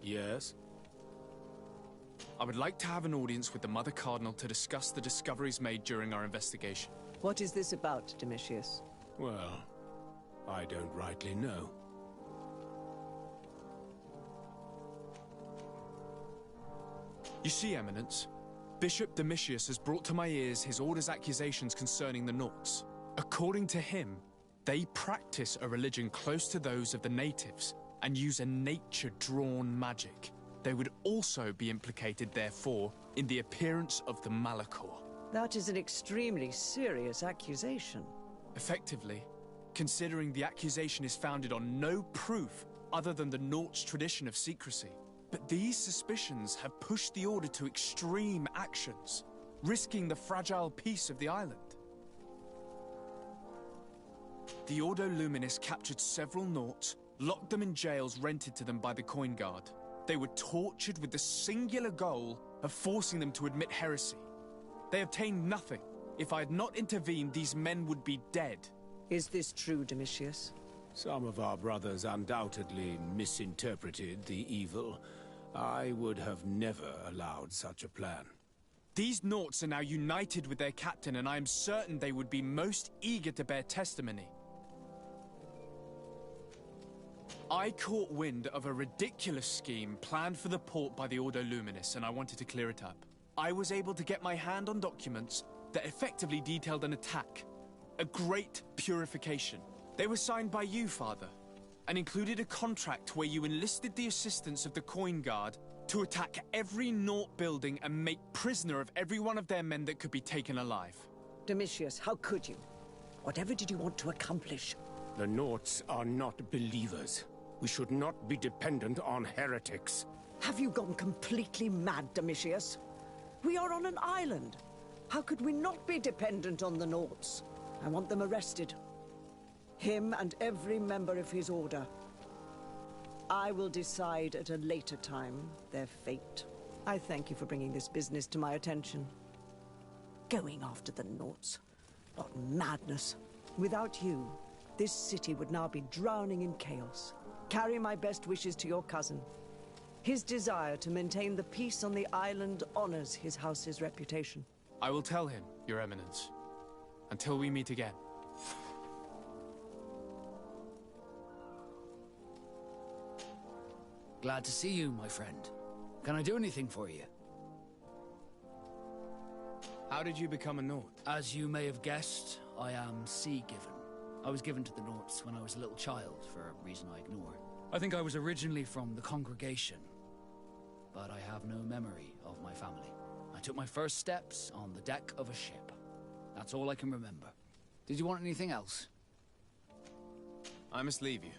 Yes? I would like to have an audience with the Mother Cardinal to discuss the discoveries made during our investigation. What is this about, Domitius? Well, I don't rightly know. You see, Eminence, Bishop Domitius has brought to my ears his order's accusations concerning the Nauts. According to him, they practice a religion close to those of the natives and use a nature-drawn magic. They would also be implicated, therefore, in the appearance of the Malachor. That is an extremely serious accusation. Effectively, considering the accusation is founded on no proof other than the Naut's tradition of secrecy. But these suspicions have pushed the Order to extreme actions, risking the fragile peace of the island. The Ordo Luminis captured several Nauts, locked them in jails rented to them by the Coin Guard. They were tortured with the singular goal of forcing them to admit heresy. They obtained nothing. If I had not intervened, these men would be dead. Is this true, Domitius? Some of our brothers undoubtedly misinterpreted the evil. I would have never allowed such a plan. These Nauts are now united with their captain, and I am certain they would be most eager to bear testimony. I caught wind of a ridiculous scheme planned for the port by the Ordo Luminis, and I wanted to clear it up. I was able to get my hand on documents that effectively detailed an attack. A great purification. They were signed by you, Father, and included a contract where you enlisted the assistance of the Coin Guard to attack every Naut building and make prisoner of every one of their men that could be taken alive. Domitius, how could you? Whatever did you want to accomplish? The Nauts are not believers. We should not be dependent on heretics. Have you gone completely mad, Domitius? We are on an island. How could we not be dependent on the Nauts? I want them arrested. Him and every member of his order. I will decide at a later time their fate. I thank you for bringing this business to my attention. Going after the Nauts. What madness. Without you, this city would now be drowning in chaos. Carry my best wishes to your cousin. His desire to maintain the peace on the island honors his house's reputation. I will tell him, Your Eminence. Until we meet again. Glad to see you, my friend. Can I do anything for you? How did you become a Naut? As you may have guessed, I am sea-given. I was given to the Nauts when I was a little child, for a reason I ignore. I think I was originally from the congregation, but I have no memory of my family. I took my first steps on the deck of a ship. That's all I can remember. Did you want anything else? I must leave you.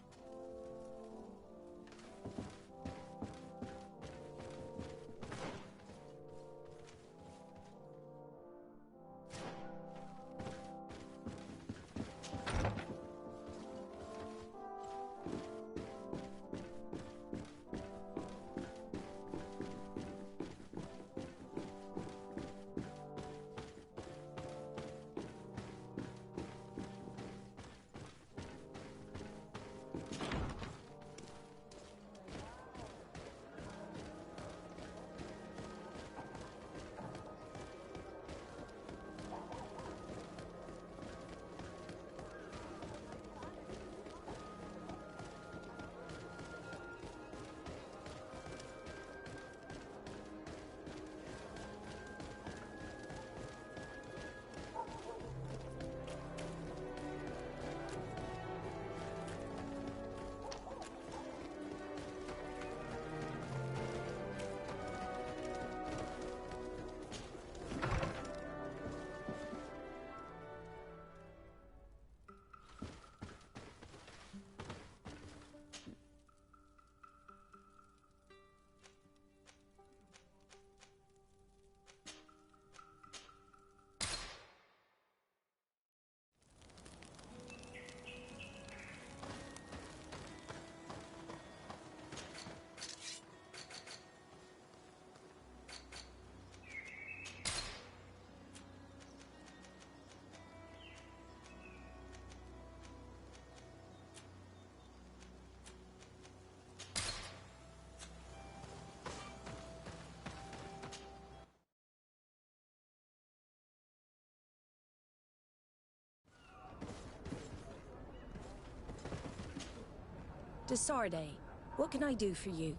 Desarde, what can I do for you?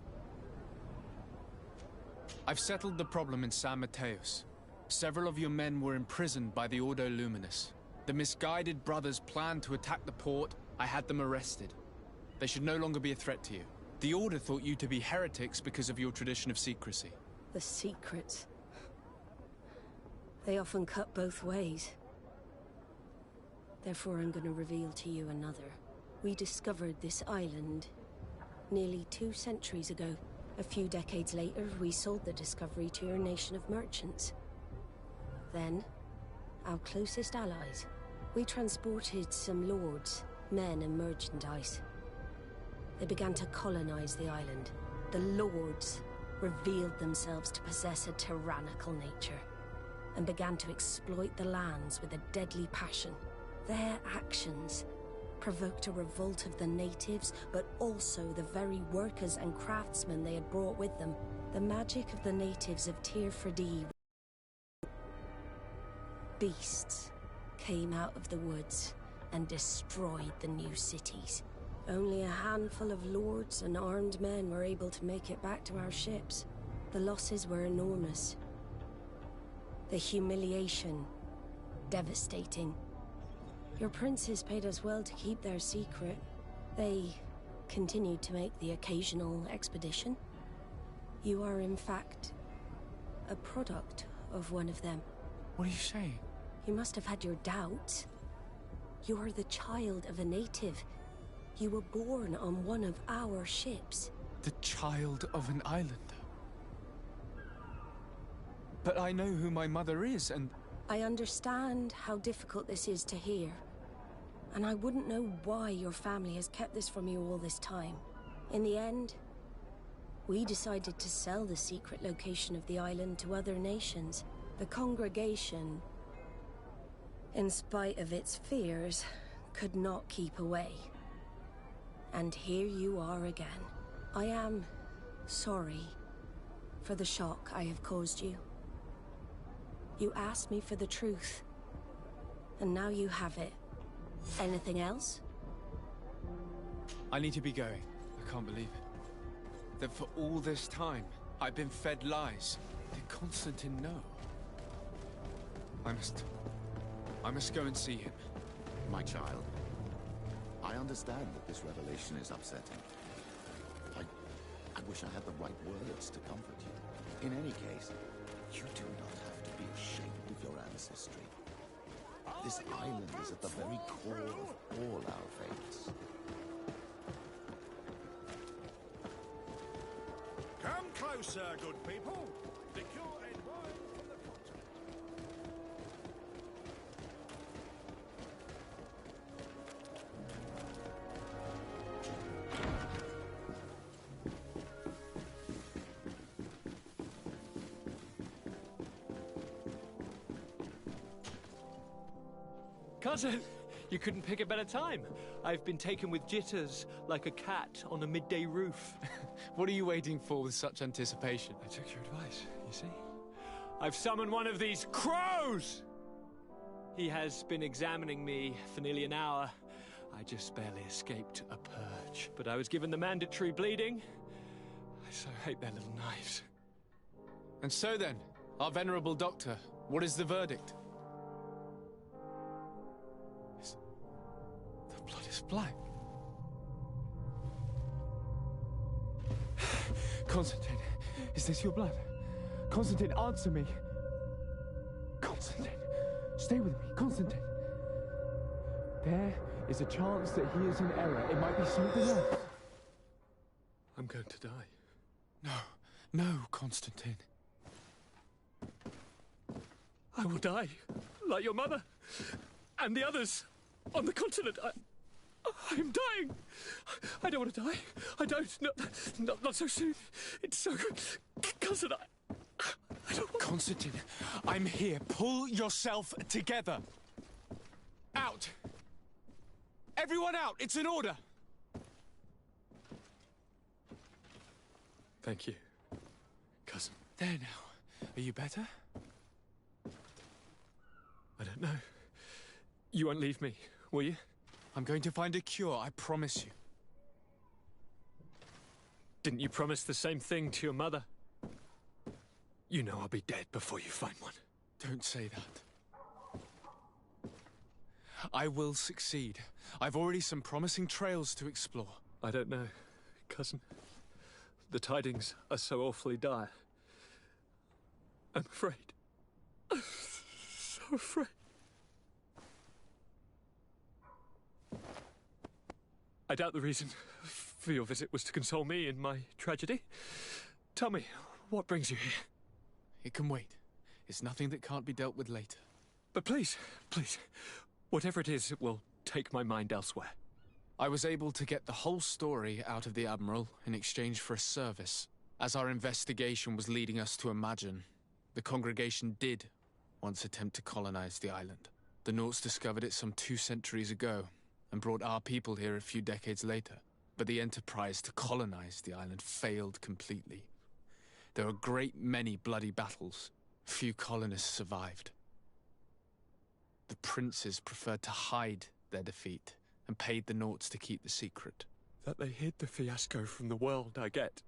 I've settled the problem in San Mateos. Several of your men were imprisoned by the Ordo Luminous. The misguided brothers planned to attack the port. I had them arrested. They should no longer be a threat to you. The Order thought you to be heretics because of your tradition of secrecy. The secrets. They often cut both ways. Therefore, I'm going to reveal to you another. We discovered this island nearly 2 centuries ago. A few decades later, we sold the discovery to your nation of merchants. Then, our closest allies. We transported some lords, men and merchandise. They began to colonize the island. The lords revealed themselves to possess a tyrannical nature and began to exploit the lands with a deadly passion. Their actions provoked a revolt of the natives, but also the very workers and craftsmen they had brought with them. The magic of the natives of Tir Freddy. Beasts came out of the woods and destroyed the new cities. Only a handful of lords and armed men were able to make it back to our ships. The losses were enormous. The humiliation, devastating. Your princes paid us well to keep their secret. They continued to make the occasional expedition. You are, in fact, a product of one of them. What are you saying? You must have had your doubts. You are the child of a native. You were born on one of our ships. The child of an islander? But I know who my mother is, and... I understand how difficult this is to hear. And I wouldn't know why your family has kept this from you all this time. In the end, we decided to sell the secret location of the island to other nations. The congregation, in spite of its fears, could not keep away. And here you are again. I am sorry for the shock I have caused you. You asked me for the truth, and now you have it. Anything else? I need to be going. I can't believe it. That for all this time, I've been fed lies. Did Constantine know? I must go and see him. My child, I understand that this revelation is upsetting. I wish I had the right words to comfort you. In any case, you do not have to be ashamed of your ancestry. This island is at the very core of all our faiths. Come closer, good people. Liqueur and wine from the continent. Cousin, you couldn't pick a better time. I've been taken with jitters, like a cat on a midday roof. What are you waiting for with such anticipation? I took your advice, you see. I've summoned one of these crows! He has been examining me for nearly an hour. I just barely escaped a purge. But I was given the mandatory bleeding. I so hate their little knives. And so then, our venerable doctor, what is the verdict? The blood is black. Constantine, is this your blood? Constantine, answer me. Constantine, stay with me, Constantine. There is a chance that he is in error. It might be something else. I'm going to die. No, Constantine. I will die, like your mother, and the others on the continent. I am dying. I don't want to die. I don't. Not so soon. It's so good. Cousin, I don't want... Constantine, I'm here. Pull yourself together. Out. Everyone out. It's an order. Thank you, cousin. There now. Are you better? I don't know. You won't leave me, will you? I'm going to find a cure, I promise you. Didn't you promise the same thing to your mother? You know I'll be dead before you find one. Don't say that. I will succeed. I've already some promising trails to explore. I don't know, cousin. The tidings are so awfully dire. I'm afraid. I'm so afraid. I doubt the reason for your visit was to console me in my tragedy. Tell me, what brings you here? It can wait. It's nothing that can't be dealt with later. But please, please, whatever it is, it will take my mind elsewhere. I was able to get the whole story out of the Admiral in exchange for a service. As our investigation was leading us to imagine, the congregation did once attempt to colonize the island. The Nauts discovered it some 2 centuries ago and brought our people here a few decades later. But the enterprise to colonize the island failed completely. There were a great many bloody battles. Few colonists survived. The princes preferred to hide their defeat and paid the Nauts to keep the secret. That they hid the fiasco from the world, I get.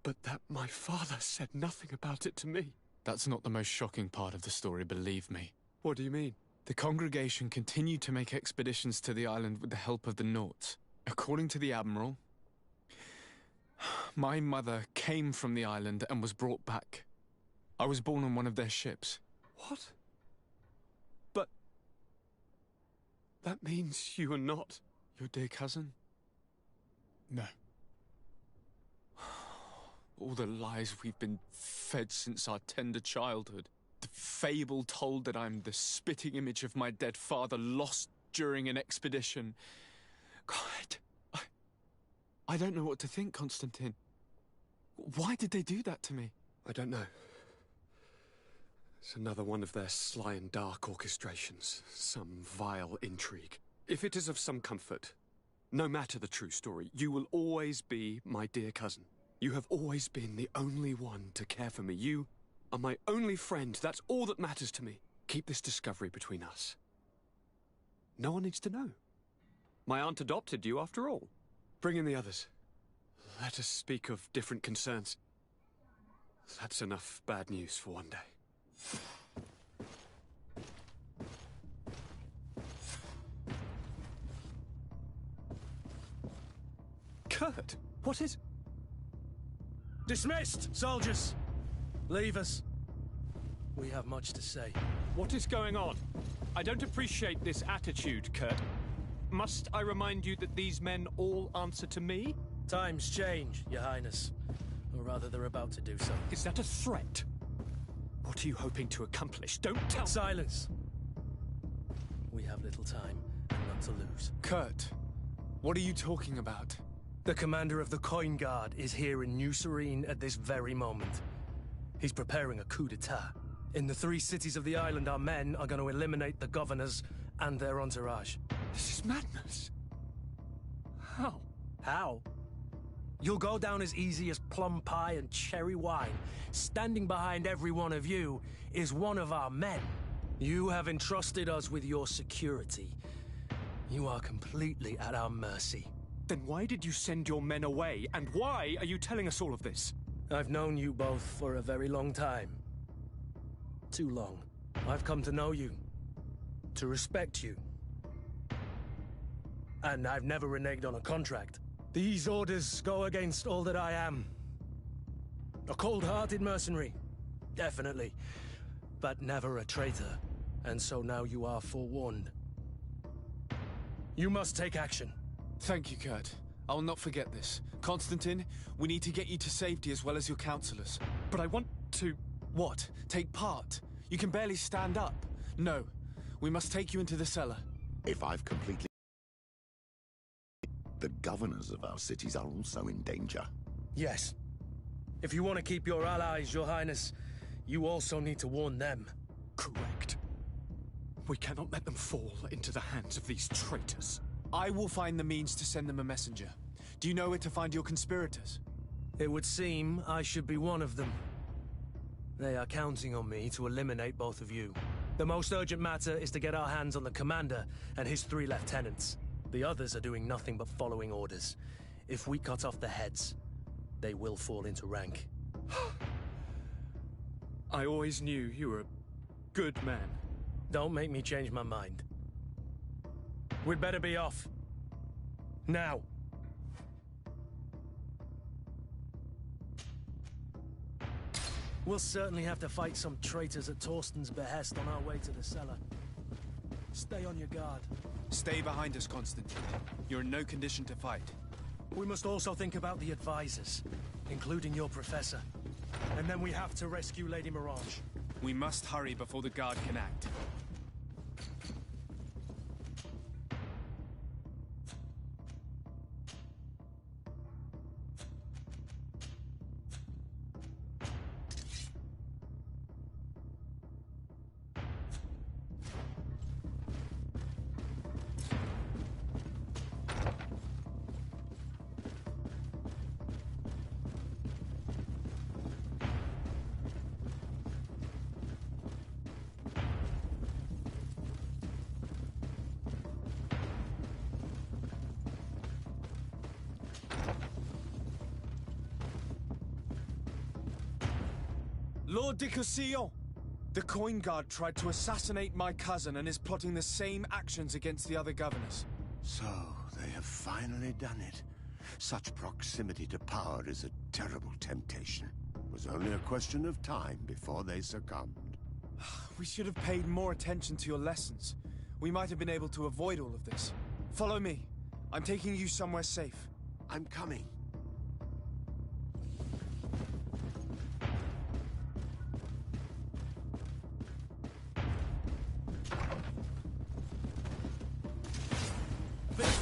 But that my father said nothing about it to me. That's not the most shocking part of the story, believe me. What do you mean? The congregation continued to make expeditions to the island with the help of the Nauts. According to the Admiral, my mother came from the island and was brought back. I was born on one of their ships. What? But that means you are not your dear cousin? No. All the lies we've been fed since our tender childhood. The fable told that I'm the spitting image of my dead father lost during an expedition. God, I don't know what to think, Constantine. Why did they do that to me? I don't know. It's another one of their sly and dark orchestrations. Some vile intrigue. If it is of some comfort, no matter the true story, you will always be my dear cousin. You have always been the only one to care for me. You are my only friend. That's all that matters to me. Keep this discovery between us. No one needs to know. My aunt adopted you after all. Bring in the others. Let us speak of different concerns. That's enough bad news for one day. Kurt, what is... Dismissed, soldiers! Leave us. We have much to say. What is going on? I don't appreciate this attitude, Kurt. Must I remind you that these men all answer to me? Times change, Your Highness. Or rather, they're about to do so. Is that a threat? What are you hoping to accomplish? Don't tell... Silence! We have little time, and none to lose. Kurt, what are you talking about? The commander of the Coin Guard is here in New Serene at this very moment. He's preparing a coup d'etat. In the 3 cities of the island, our men are going to eliminate the governors and their entourage. This is madness. How? How? You'll go down as easy as plum pie and cherry wine. Standing behind every one of you is one of our men. You have entrusted us with your security. You are completely at our mercy. Then why did you send your men away? And why are you telling us all of this? I've known you both for a very long time. Too long. I've come to know you. To respect you. And I've never reneged on a contract. These orders go against all that I am. A cold-hearted mercenary. Definitely. But never a traitor. And so now you are forewarned. You must take action. Thank you, Kurt. I'll not forget this. Constantine, we need to get you to safety as well as your counselors. But I want to... What? Take part? You can barely stand up. No. We must take you into the cellar. If I've completely... The governors of our cities are also in danger. Yes. If you want to keep your allies, Your Highness, you also need to warn them. Correct. We cannot let them fall into the hands of these traitors. I will find the means to send them a messenger. Do you know where to find your conspirators? It would seem I should be one of them. They are counting on me to eliminate both of you. The most urgent matter is to get our hands on the commander and his 3 lieutenants. The others are doing nothing but following orders. If we cut off their heads, they will fall into rank. I always knew you were a good man. Don't make me change my mind. We'd better be off. Now. We'll certainly have to fight some traitors at Torsten's behest on our way to the cellar. Stay on your guard. Stay behind us, Constantine. You're in no condition to fight. We must also think about the advisors, including your professor. And then we have to rescue Lady Mirage. We must hurry before the guard can act. Lord de Cossillon! The Coin Guard tried to assassinate my cousin and is plotting the same actions against the other governors. So, they have finally done it. Such proximity to power is a terrible temptation. It was only a question of time before they succumbed. We should have paid more attention to your lessons. We might have been able to avoid all of this. Follow me. I'm taking you somewhere safe. I'm coming.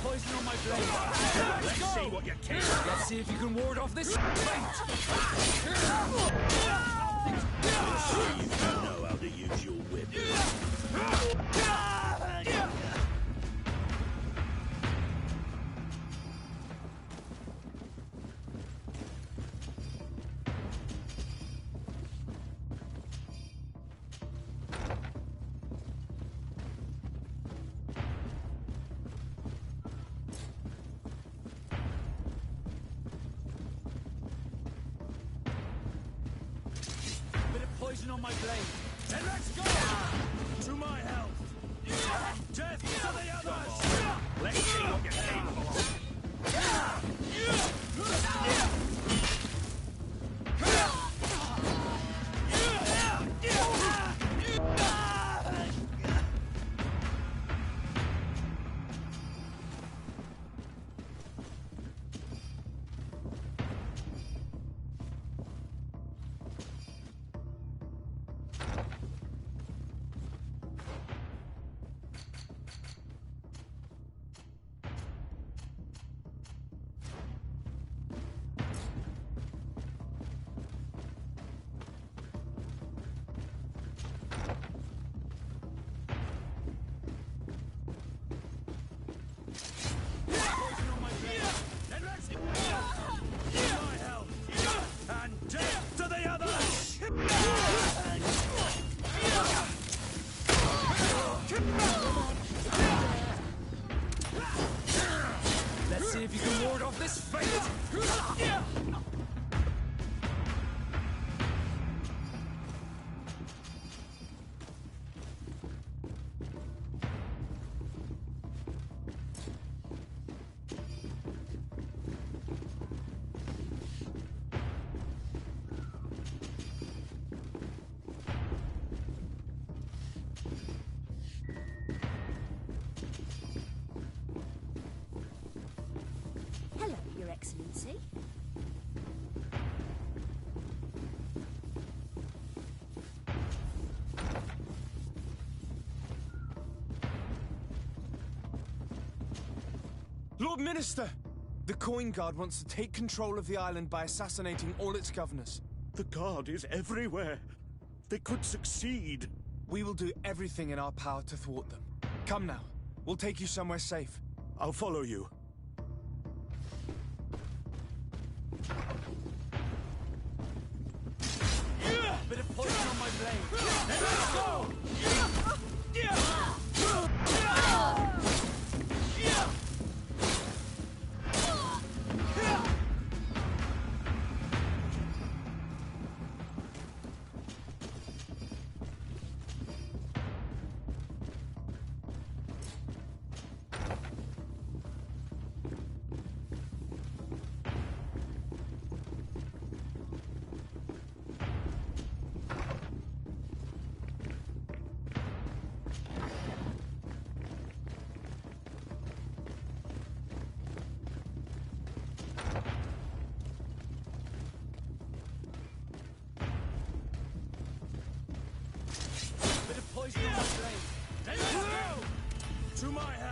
Poison on my blade. Let's see what you can. Let's see if you can ward off this fate. You know how to use your whip. Poison on my blade. Then let's go! To my health. Death to the others! Let's see what you're capable of. Let's see if you can ward off this fate! Hello, Your Excellency. Lord Minister! The Coin Guard wants to take control of the island by assassinating all its governors. The Guard is everywhere. They could succeed. We will do everything in our power to thwart them. Come now. We'll take you somewhere safe. I'll follow you. Bit of poison on my blade. Let's go!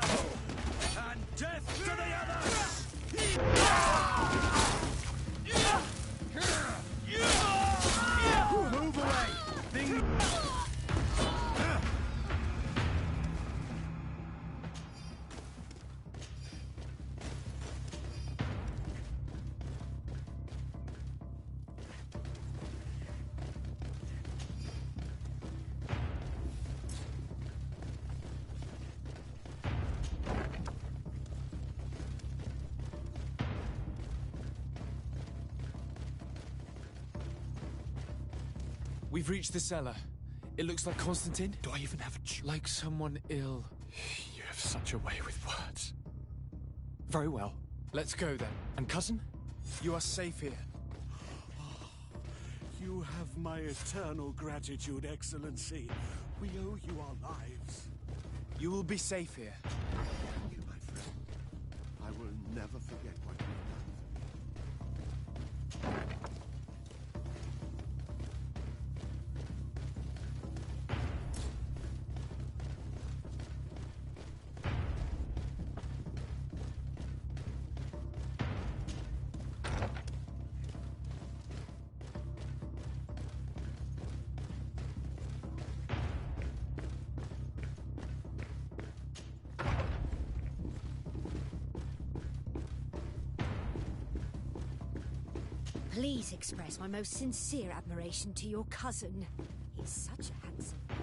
hell! And death to the others! Move away! We've reached the cellar. It looks like Constantine. Do I even have a Like someone ill. You have such a way with words. Very well. Let's go then. And cousin? You are safe here. You have my eternal gratitude, Excellency. We owe you our lives. You will be safe here. Thank you, my friend. I will never forget what you've done. Please express my most sincere admiration to your cousin. He's such a handsome man.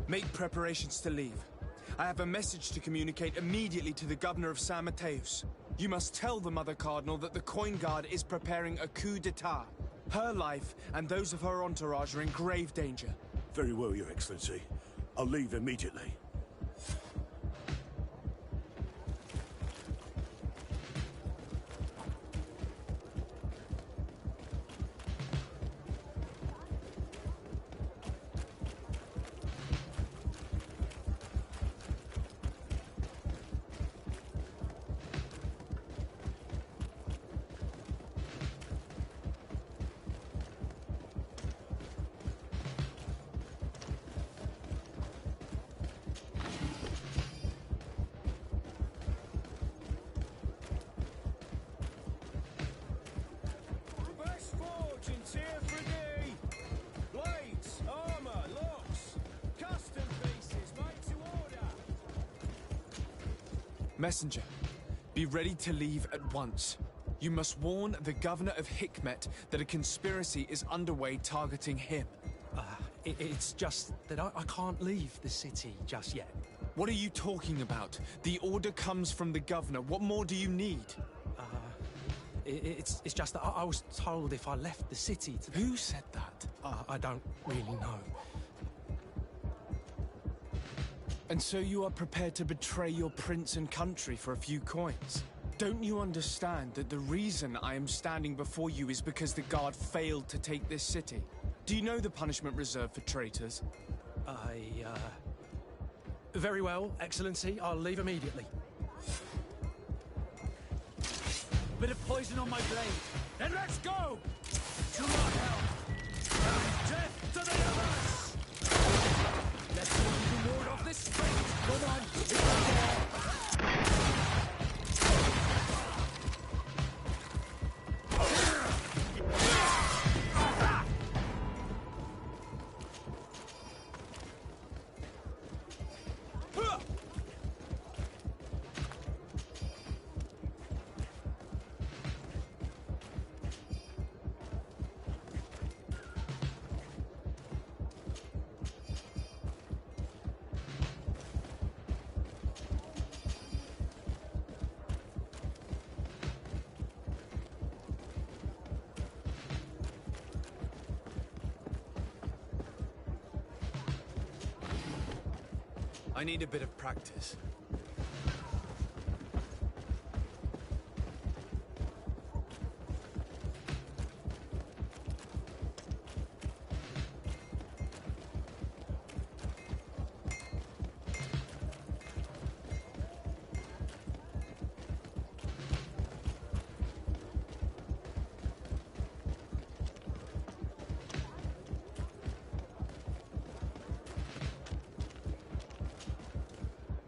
Make preparations to leave. I have a message to communicate immediately to the governor of San Mateus. You must tell the Mother Cardinal that the Coin Guard is preparing a coup d'etat. Her life and those of her entourage are in grave danger. Very well, Your Excellency. I'll leave immediately. Messenger, be ready to leave at once. You must warn the governor of Hikmet that a conspiracy is underway targeting him. It's just that I can't leave the city just yet. What are you talking about? The order comes from the governor. What more do you need? It's just that I was told if I left the city to... Who said that? I don't really know. And so you are prepared to betray your prince and country for a few coins? Don't you understand that the reason I am standing before you is because the Guard failed to take this city? Do you know the punishment reserved for traitors? Very well, Excellency. I'll leave immediately. Bit of poison on my blade. Then let's go! To not help! Death to the others! Let's see the ward off this fate! Come on! It's there! I need a bit of practice.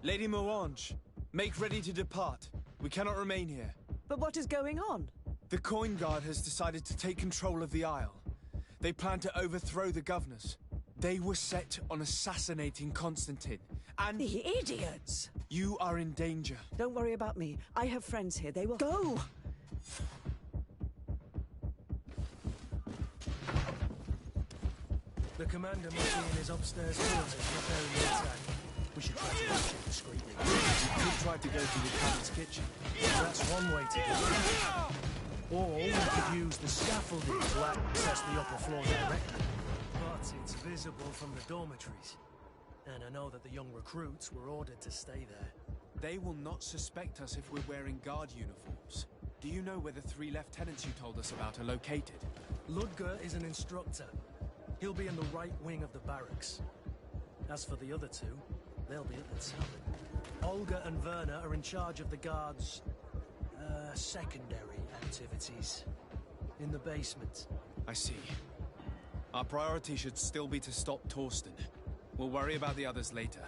Lady Morange, make ready to depart. We cannot remain here. But what is going on? The Coin Guard has decided to take control of the Isle. They plan to overthrow the governors. They were set on assassinating Constantine, and... The idiots! You are in danger. Don't worry about me. I have friends here. They will... Go! The commander must be in his upstairs quarters preparing the attack. We should try to reach it discreetly. You could try to go to the captain's kitchen. That's one way to do it. Or we could use the scaffolding to access the upper floor directly. But it's visible from the dormitories. And I know that the young recruits were ordered to stay there. They will not suspect us if we're wearing guard uniforms. Do you know where the 3 lieutenants you told us about are located? Ludger is an instructor. He'll be in the right wing of the barracks. As for the other 2, they'll be at the tavern. Olga and Werner are in charge of the guards' secondary activities. In the basement. I see. Our priority should still be to stop Torsten. We'll worry about the others later.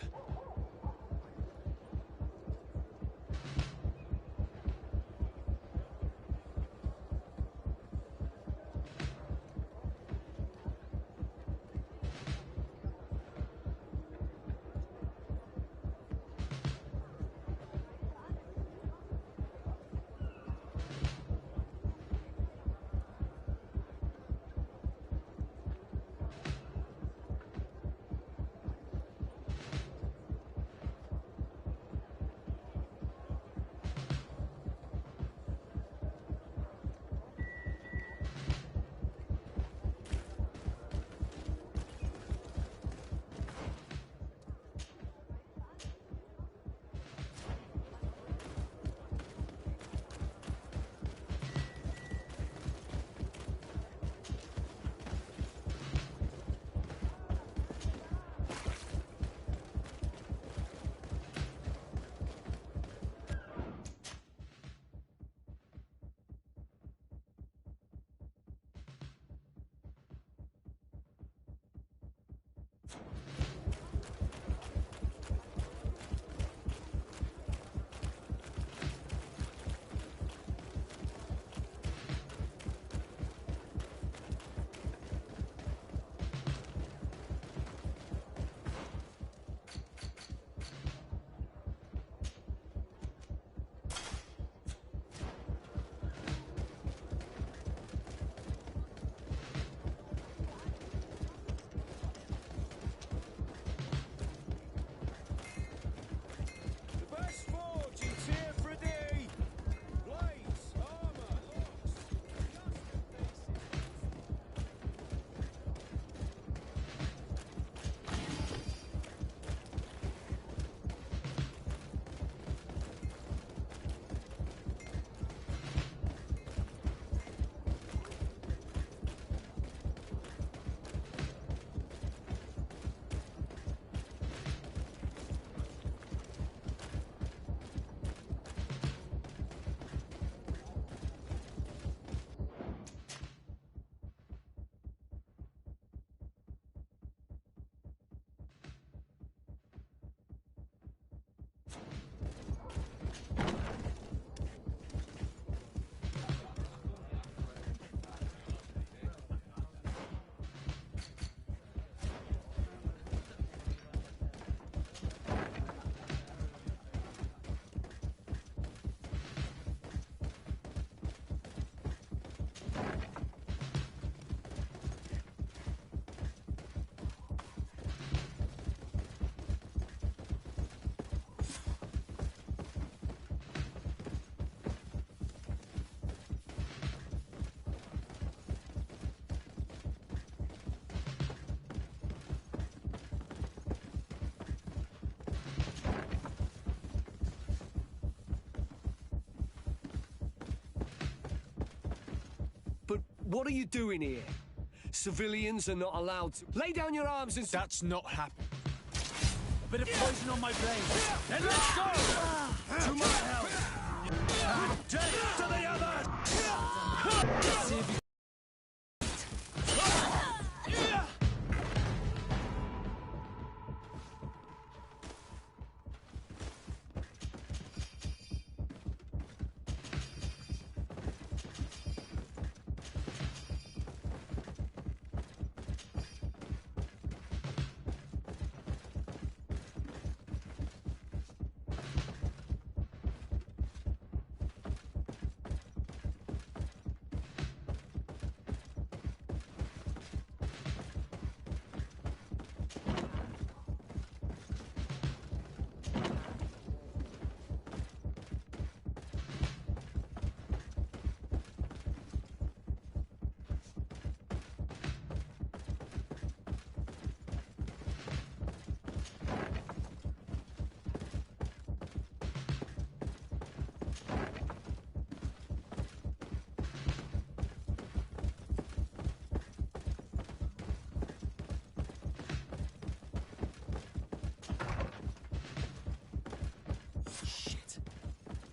But what are you doing here? Civilians are not allowed to... Lay down your arms and... That's not happening. A bit of poison on my blade. Then let's go! To my help! And death to the others! Let's see if you...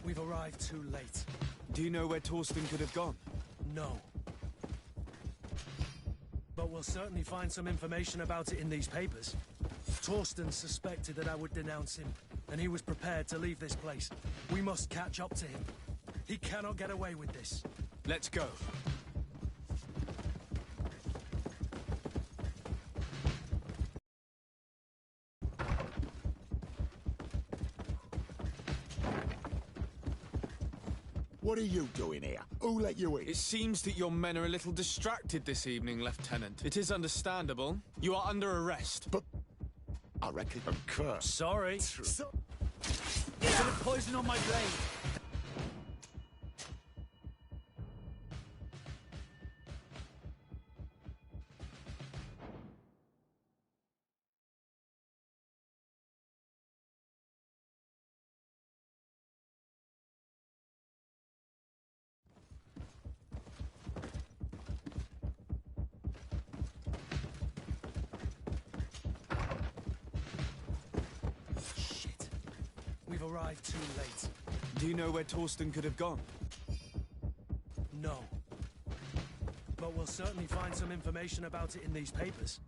We've arrived too late. Do you know where Torsten could have gone? No. But we'll certainly find some information about it in these papers. Torsten suspected that I would denounce him, and he was prepared to leave this place. We must catch up to him. He cannot get away with this. Let's go. What are you doing here? Who let you in? It seems that your men are a little distracted this evening, Lieutenant. It is understandable. You are under arrest. But I reckon I'm cursed. Sorry. A bit of poison on my blade. We've arrived too late. Do you know where Torsten could have gone? No. But we'll certainly find some information about it in these papers.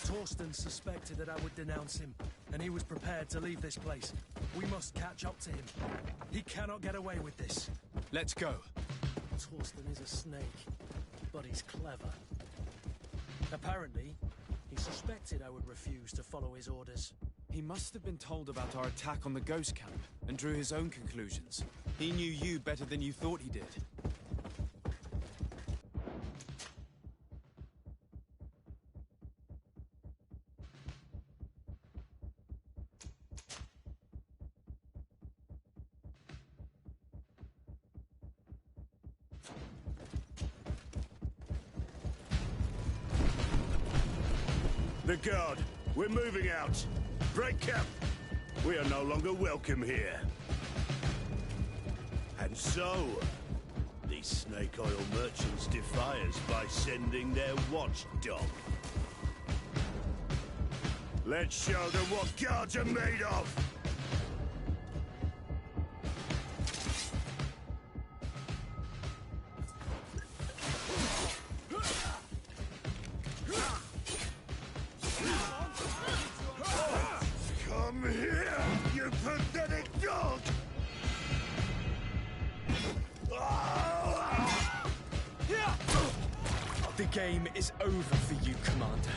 Torsten suspected that I would denounce him, and he was prepared to leave this place. We must catch up to him. He cannot get away with this. Let's go. Torsten is a snake, but he's clever. Apparently, he suspected I would refuse to follow his orders. He must have been told about our attack on the ghost camp and drew his own conclusions. He knew you better than you thought he did. The guard, we're moving out. Break camp. We are no longer welcome here. And so, these snake oil merchants defy us by sending their watchdog. Let's show them what guards are made of! Come here, you pathetic game is over for you, Commander.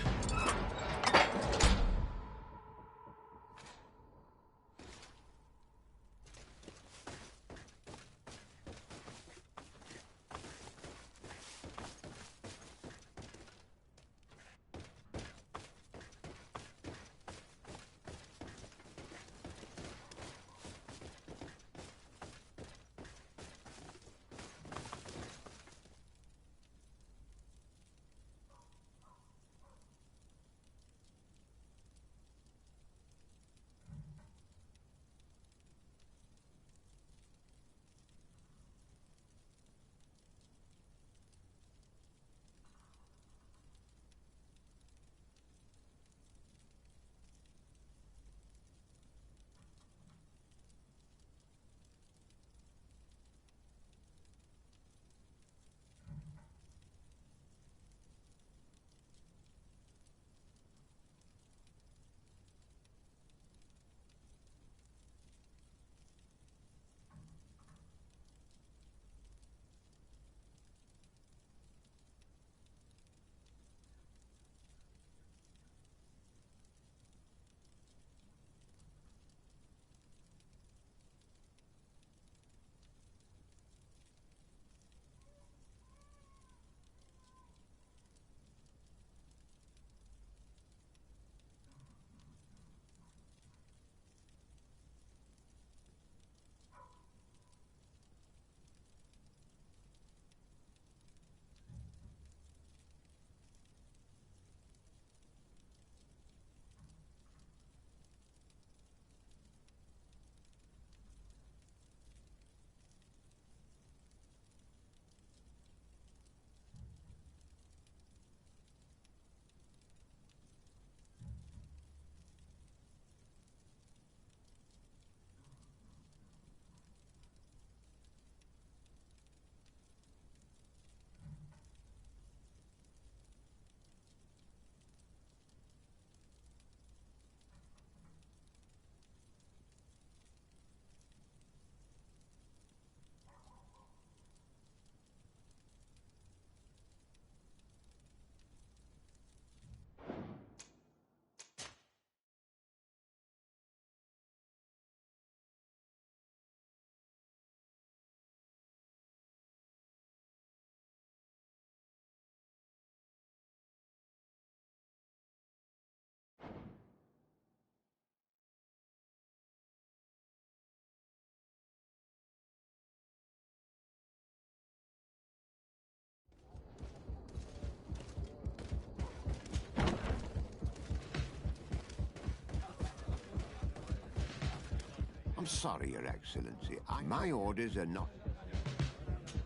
I'm sorry, Your Excellency. My orders are not...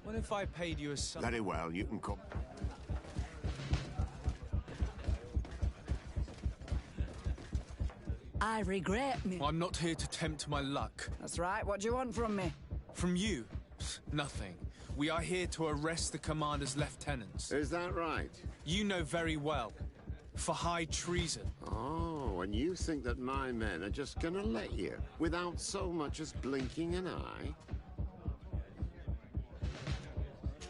What if I paid you a sum? Very well, you can come. I regret me. I'm not here to tempt my luck. That's right. What do you want from me? From you? Nothing. We are here to arrest the commander's lieutenants. Is that right? You know very well. For high treason. Oh, and you think that my men are just gonna let you, without so much as blinking an eye?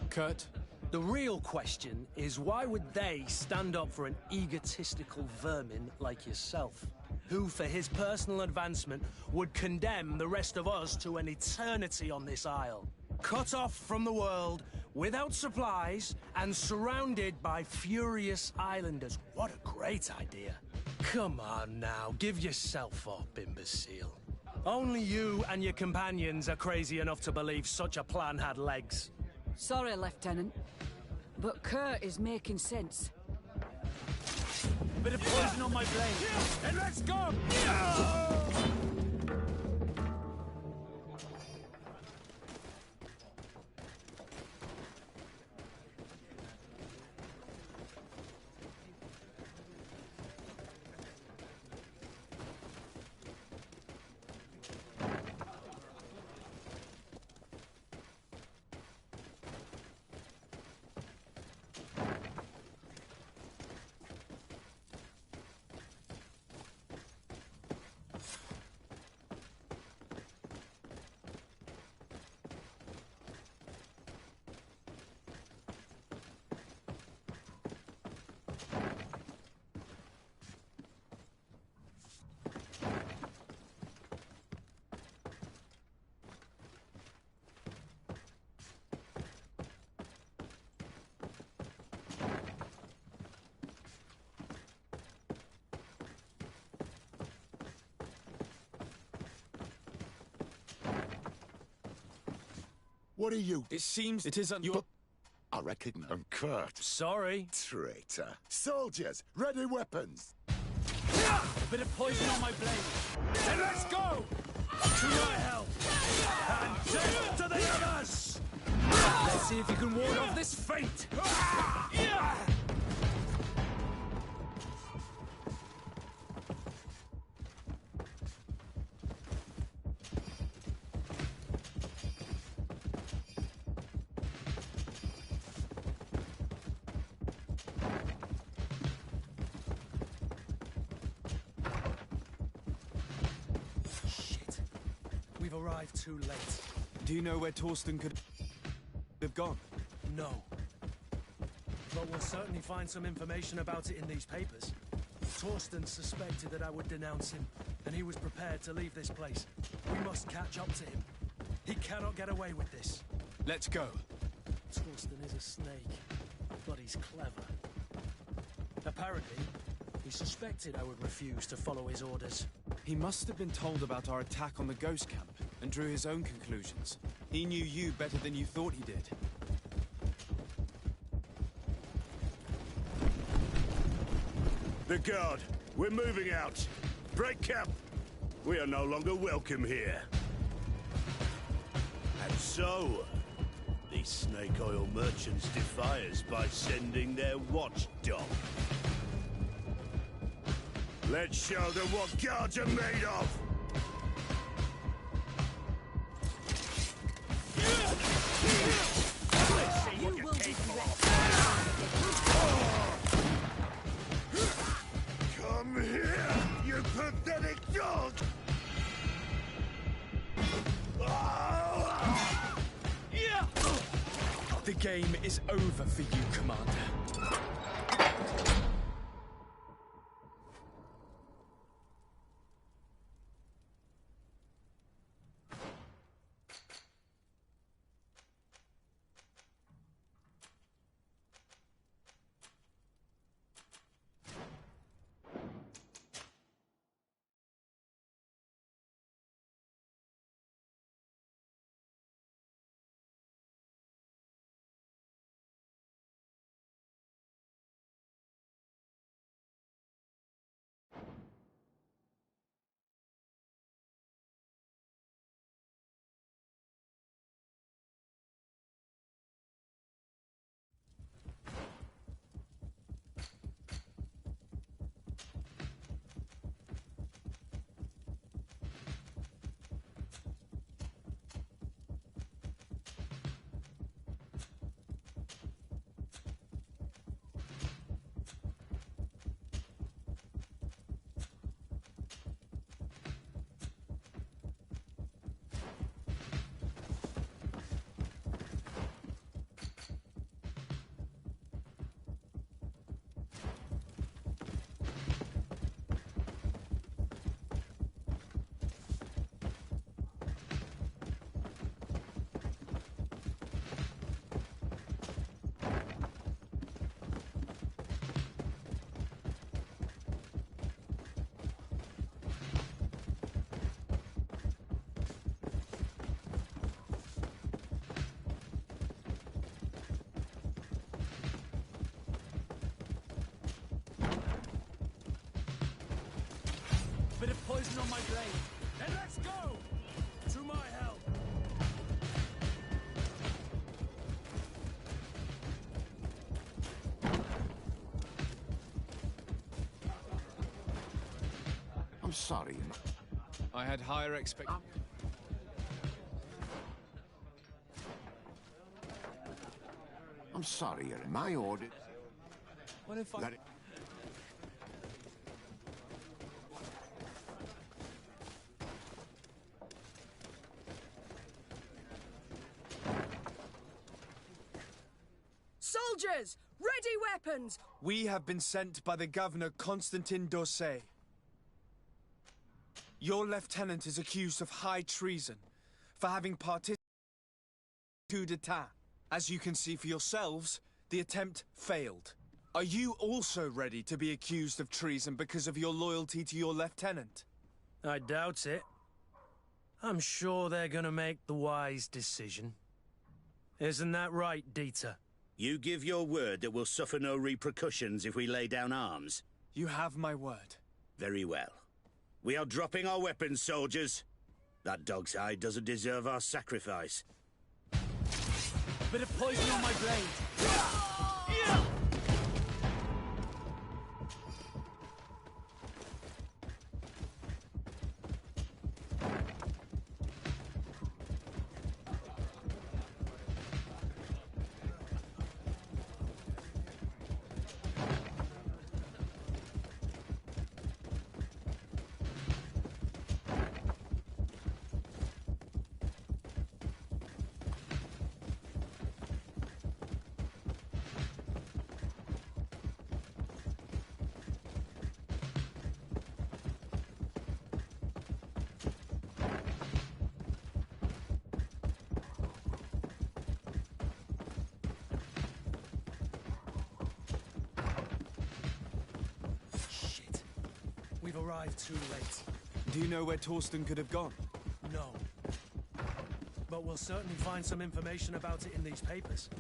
Kurt? The real question is why would they stand up for an egotistical vermin like yourself? Who, for his personal advancement, would condemn the rest of us to an eternity on this isle? Cut off from the world, without supplies, and surrounded by furious islanders. What a great idea. Come on now, give yourself up, imbecile. Only you and your companions are crazy enough to believe such a plan had legs. Sorry, Lieutenant, but Kurt is making sense. Bit of poison on my blade. And let's go! What are you? It seems it isn't your... I recognize Kurt. Sorry. Traitor. Soldiers, ready weapons. A bit of poison on my blade. Then let's go! To my help! And death to the others! Let's see if you can ward off this fate! We've arrived too late. Do you know where Torsten could have gone? No. But we'll certainly find some information about it in these papers. Torsten suspected that I would denounce him, and he was prepared to leave this place. We must catch up to him. He cannot get away with this. Let's go. Torsten is a snake, but he's clever. Apparently, he suspected I would refuse to follow his orders. He must have been told about our attack on the ghost camp and drew his own conclusions. He knew you better than you thought he did. The guard, we're moving out. Break camp. We are no longer welcome here. And so, these snake oil merchants defy us by sending their watchdog. Let's show them what guards are made of! Let's see what you're capable of! Come here, you pathetic dog! The game is over for you, Commander. Bit of poison on my blade. And let's go! To my help! I'm sorry. I had higher expectations. I'm sorry, my order. What if I... That it... Soldiers! Ready weapons! We have been sent by the Governor Constantin d'Orsay. Your lieutenant is accused of high treason for having participated in the coup d'etat. As you can see for yourselves, the attempt failed. Are you also ready to be accused of treason because of your loyalty to your lieutenant? I doubt it. I'm sure they're gonna make the wise decision. Isn't that right, Dieter? You give your word that we'll suffer no repercussions if we lay down arms? You have my word. Very well. We are dropping our weapons, soldiers. That dog's hide doesn't deserve our sacrifice. Bit of poison on my blade. We've arrived too late. Do you know where Torsten could have gone? No. But we'll certainly find some information about it in these papers.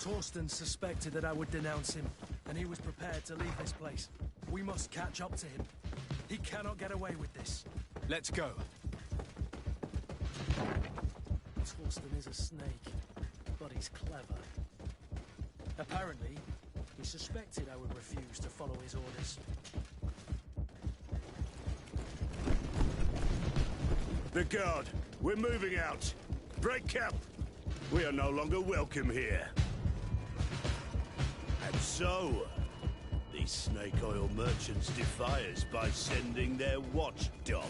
Torsten suspected that I would denounce him, and he was prepared to leave this place. We must catch up to him. He cannot get away with this. Let's go. Torsten is a snake, but he's clever. Apparently, he suspected I would refuse to follow his orders. The guard, we're moving out. Break camp. We are no longer welcome here. And so, these snake oil merchants defy us by sending their watchdog.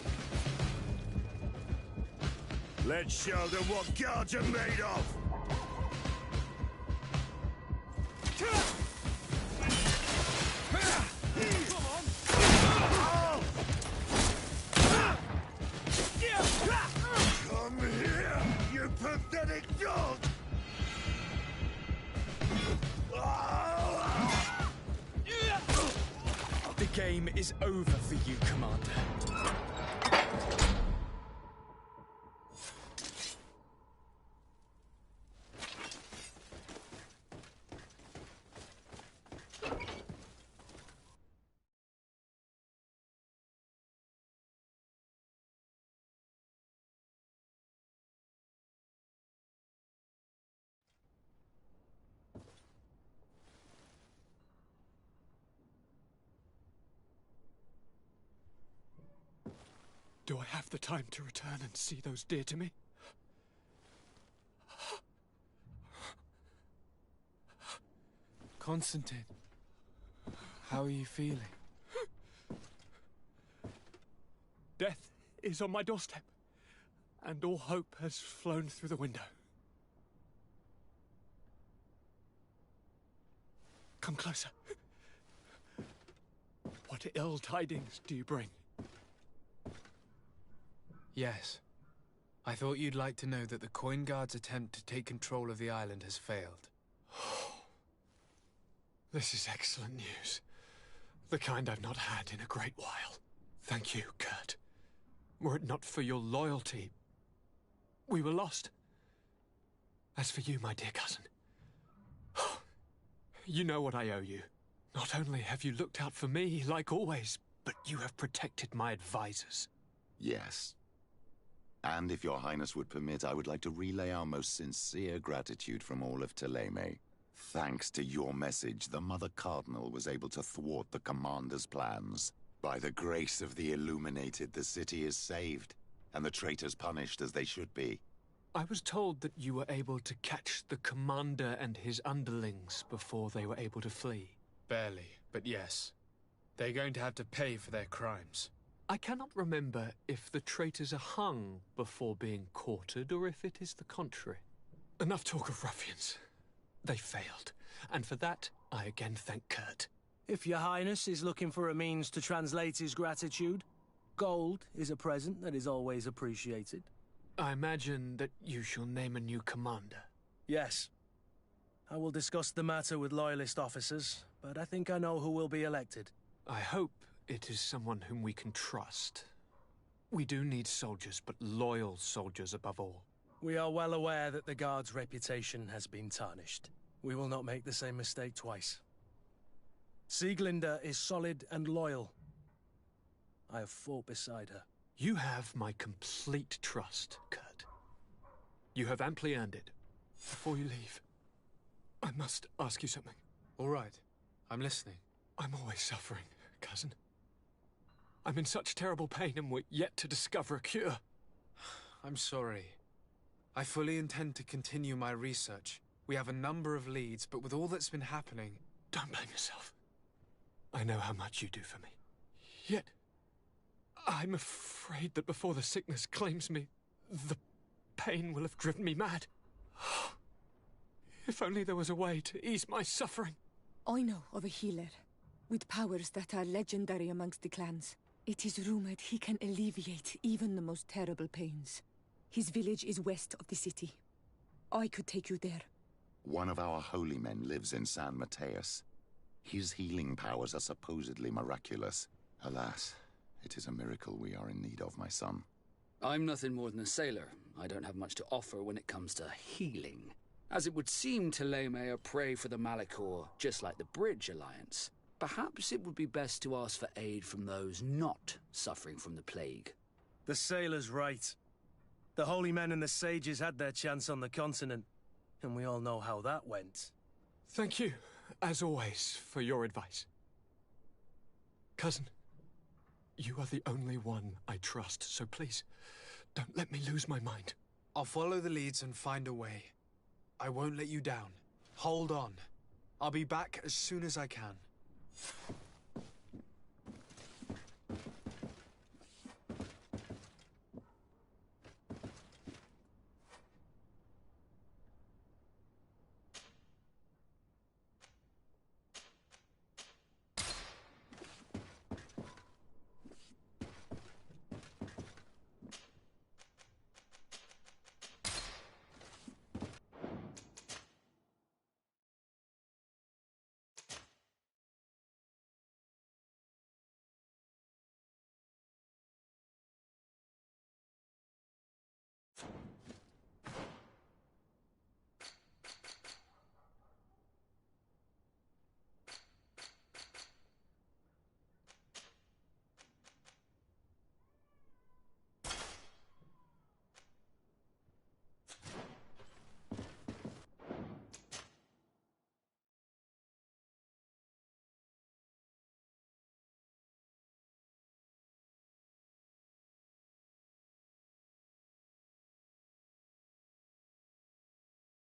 Let's show them what guards are made of! Come here, you pathetic dog! The game is over for you, Commander. Do I have the time to return and see those dear to me? Constantine, how are you feeling? Death is on my doorstep, and all hope has flown through the window. Come closer. What ill tidings do you bring? Yes. I thought you'd like to know that the Coin Guard's attempt to take control of the island has failed. This is excellent news. The kind I've not had in a great while. Thank you, Kurt. Were it not for your loyalty, we were lost. As for you, my dear cousin, you know what I owe you. Not only have you looked out for me, like always, but you have protected my advisors. Yes. And if your highness would permit, I would like to relay our most sincere gratitude from all of Thélème. Thanks to your message, the Mother Cardinal was able to thwart the Commander's plans. By the grace of the Illuminated, the city is saved, and the traitors punished as they should be. I was told that you were able to catch the Commander and his underlings before they were able to flee. Barely, but yes. They're going to have to pay for their crimes. I cannot remember if the traitors are hung before being quartered or if it is the contrary. Enough talk of ruffians. They failed, and for that, I again thank Kurt. If your highness is looking for a means to translate his gratitude, Gold is a present that is always appreciated. I imagine that you shall name a new commander. Yes. I will discuss the matter with Loyalist officers, but I think I know who will be elected. I hope it is someone whom we can trust. We do need soldiers, but loyal soldiers above all. We are well aware that the Guard's reputation has been tarnished. We will not make the same mistake twice. Sieglinde is solid and loyal. I have fought beside her. You have my complete trust, Kurt. You have amply earned it. Before you leave, I must ask you something. All right. I'm listening. I'm always suffering, cousin. I'm in such terrible pain and we're yet to discover a cure. I'm sorry. I fully intend to continue my research. We have a number of leads, but with all that's been happening... Don't blame yourself. I know how much you do for me. Yet, I'm afraid that before the sickness claims me, the pain will have driven me mad. If only there was a way to ease my suffering. I know of a healer, with powers that are legendary amongst the clans. It is rumored he can alleviate even the most terrible pains. His village is west of the city. I could take you there. One of our holy men lives in San Mateus. His healing powers are supposedly miraculous. Alas, it is a miracle we are in need of, my son. I'm nothing more than a sailor. I don't have much to offer when it comes to healing. As it would seem Teleme are prey for the Malachor, just like the Bridge Alliance. Perhaps it would be best to ask for aid from those not suffering from the plague. The sailor's right. The holy men and the sages had their chance on the continent, and we all know how that went. Thank you, as always, for your advice. Cousin, you are the only one I trust, so please, don't let me lose my mind. I'll follow the leads and find a way. I won't let you down. Hold on. I'll be back as soon as I can.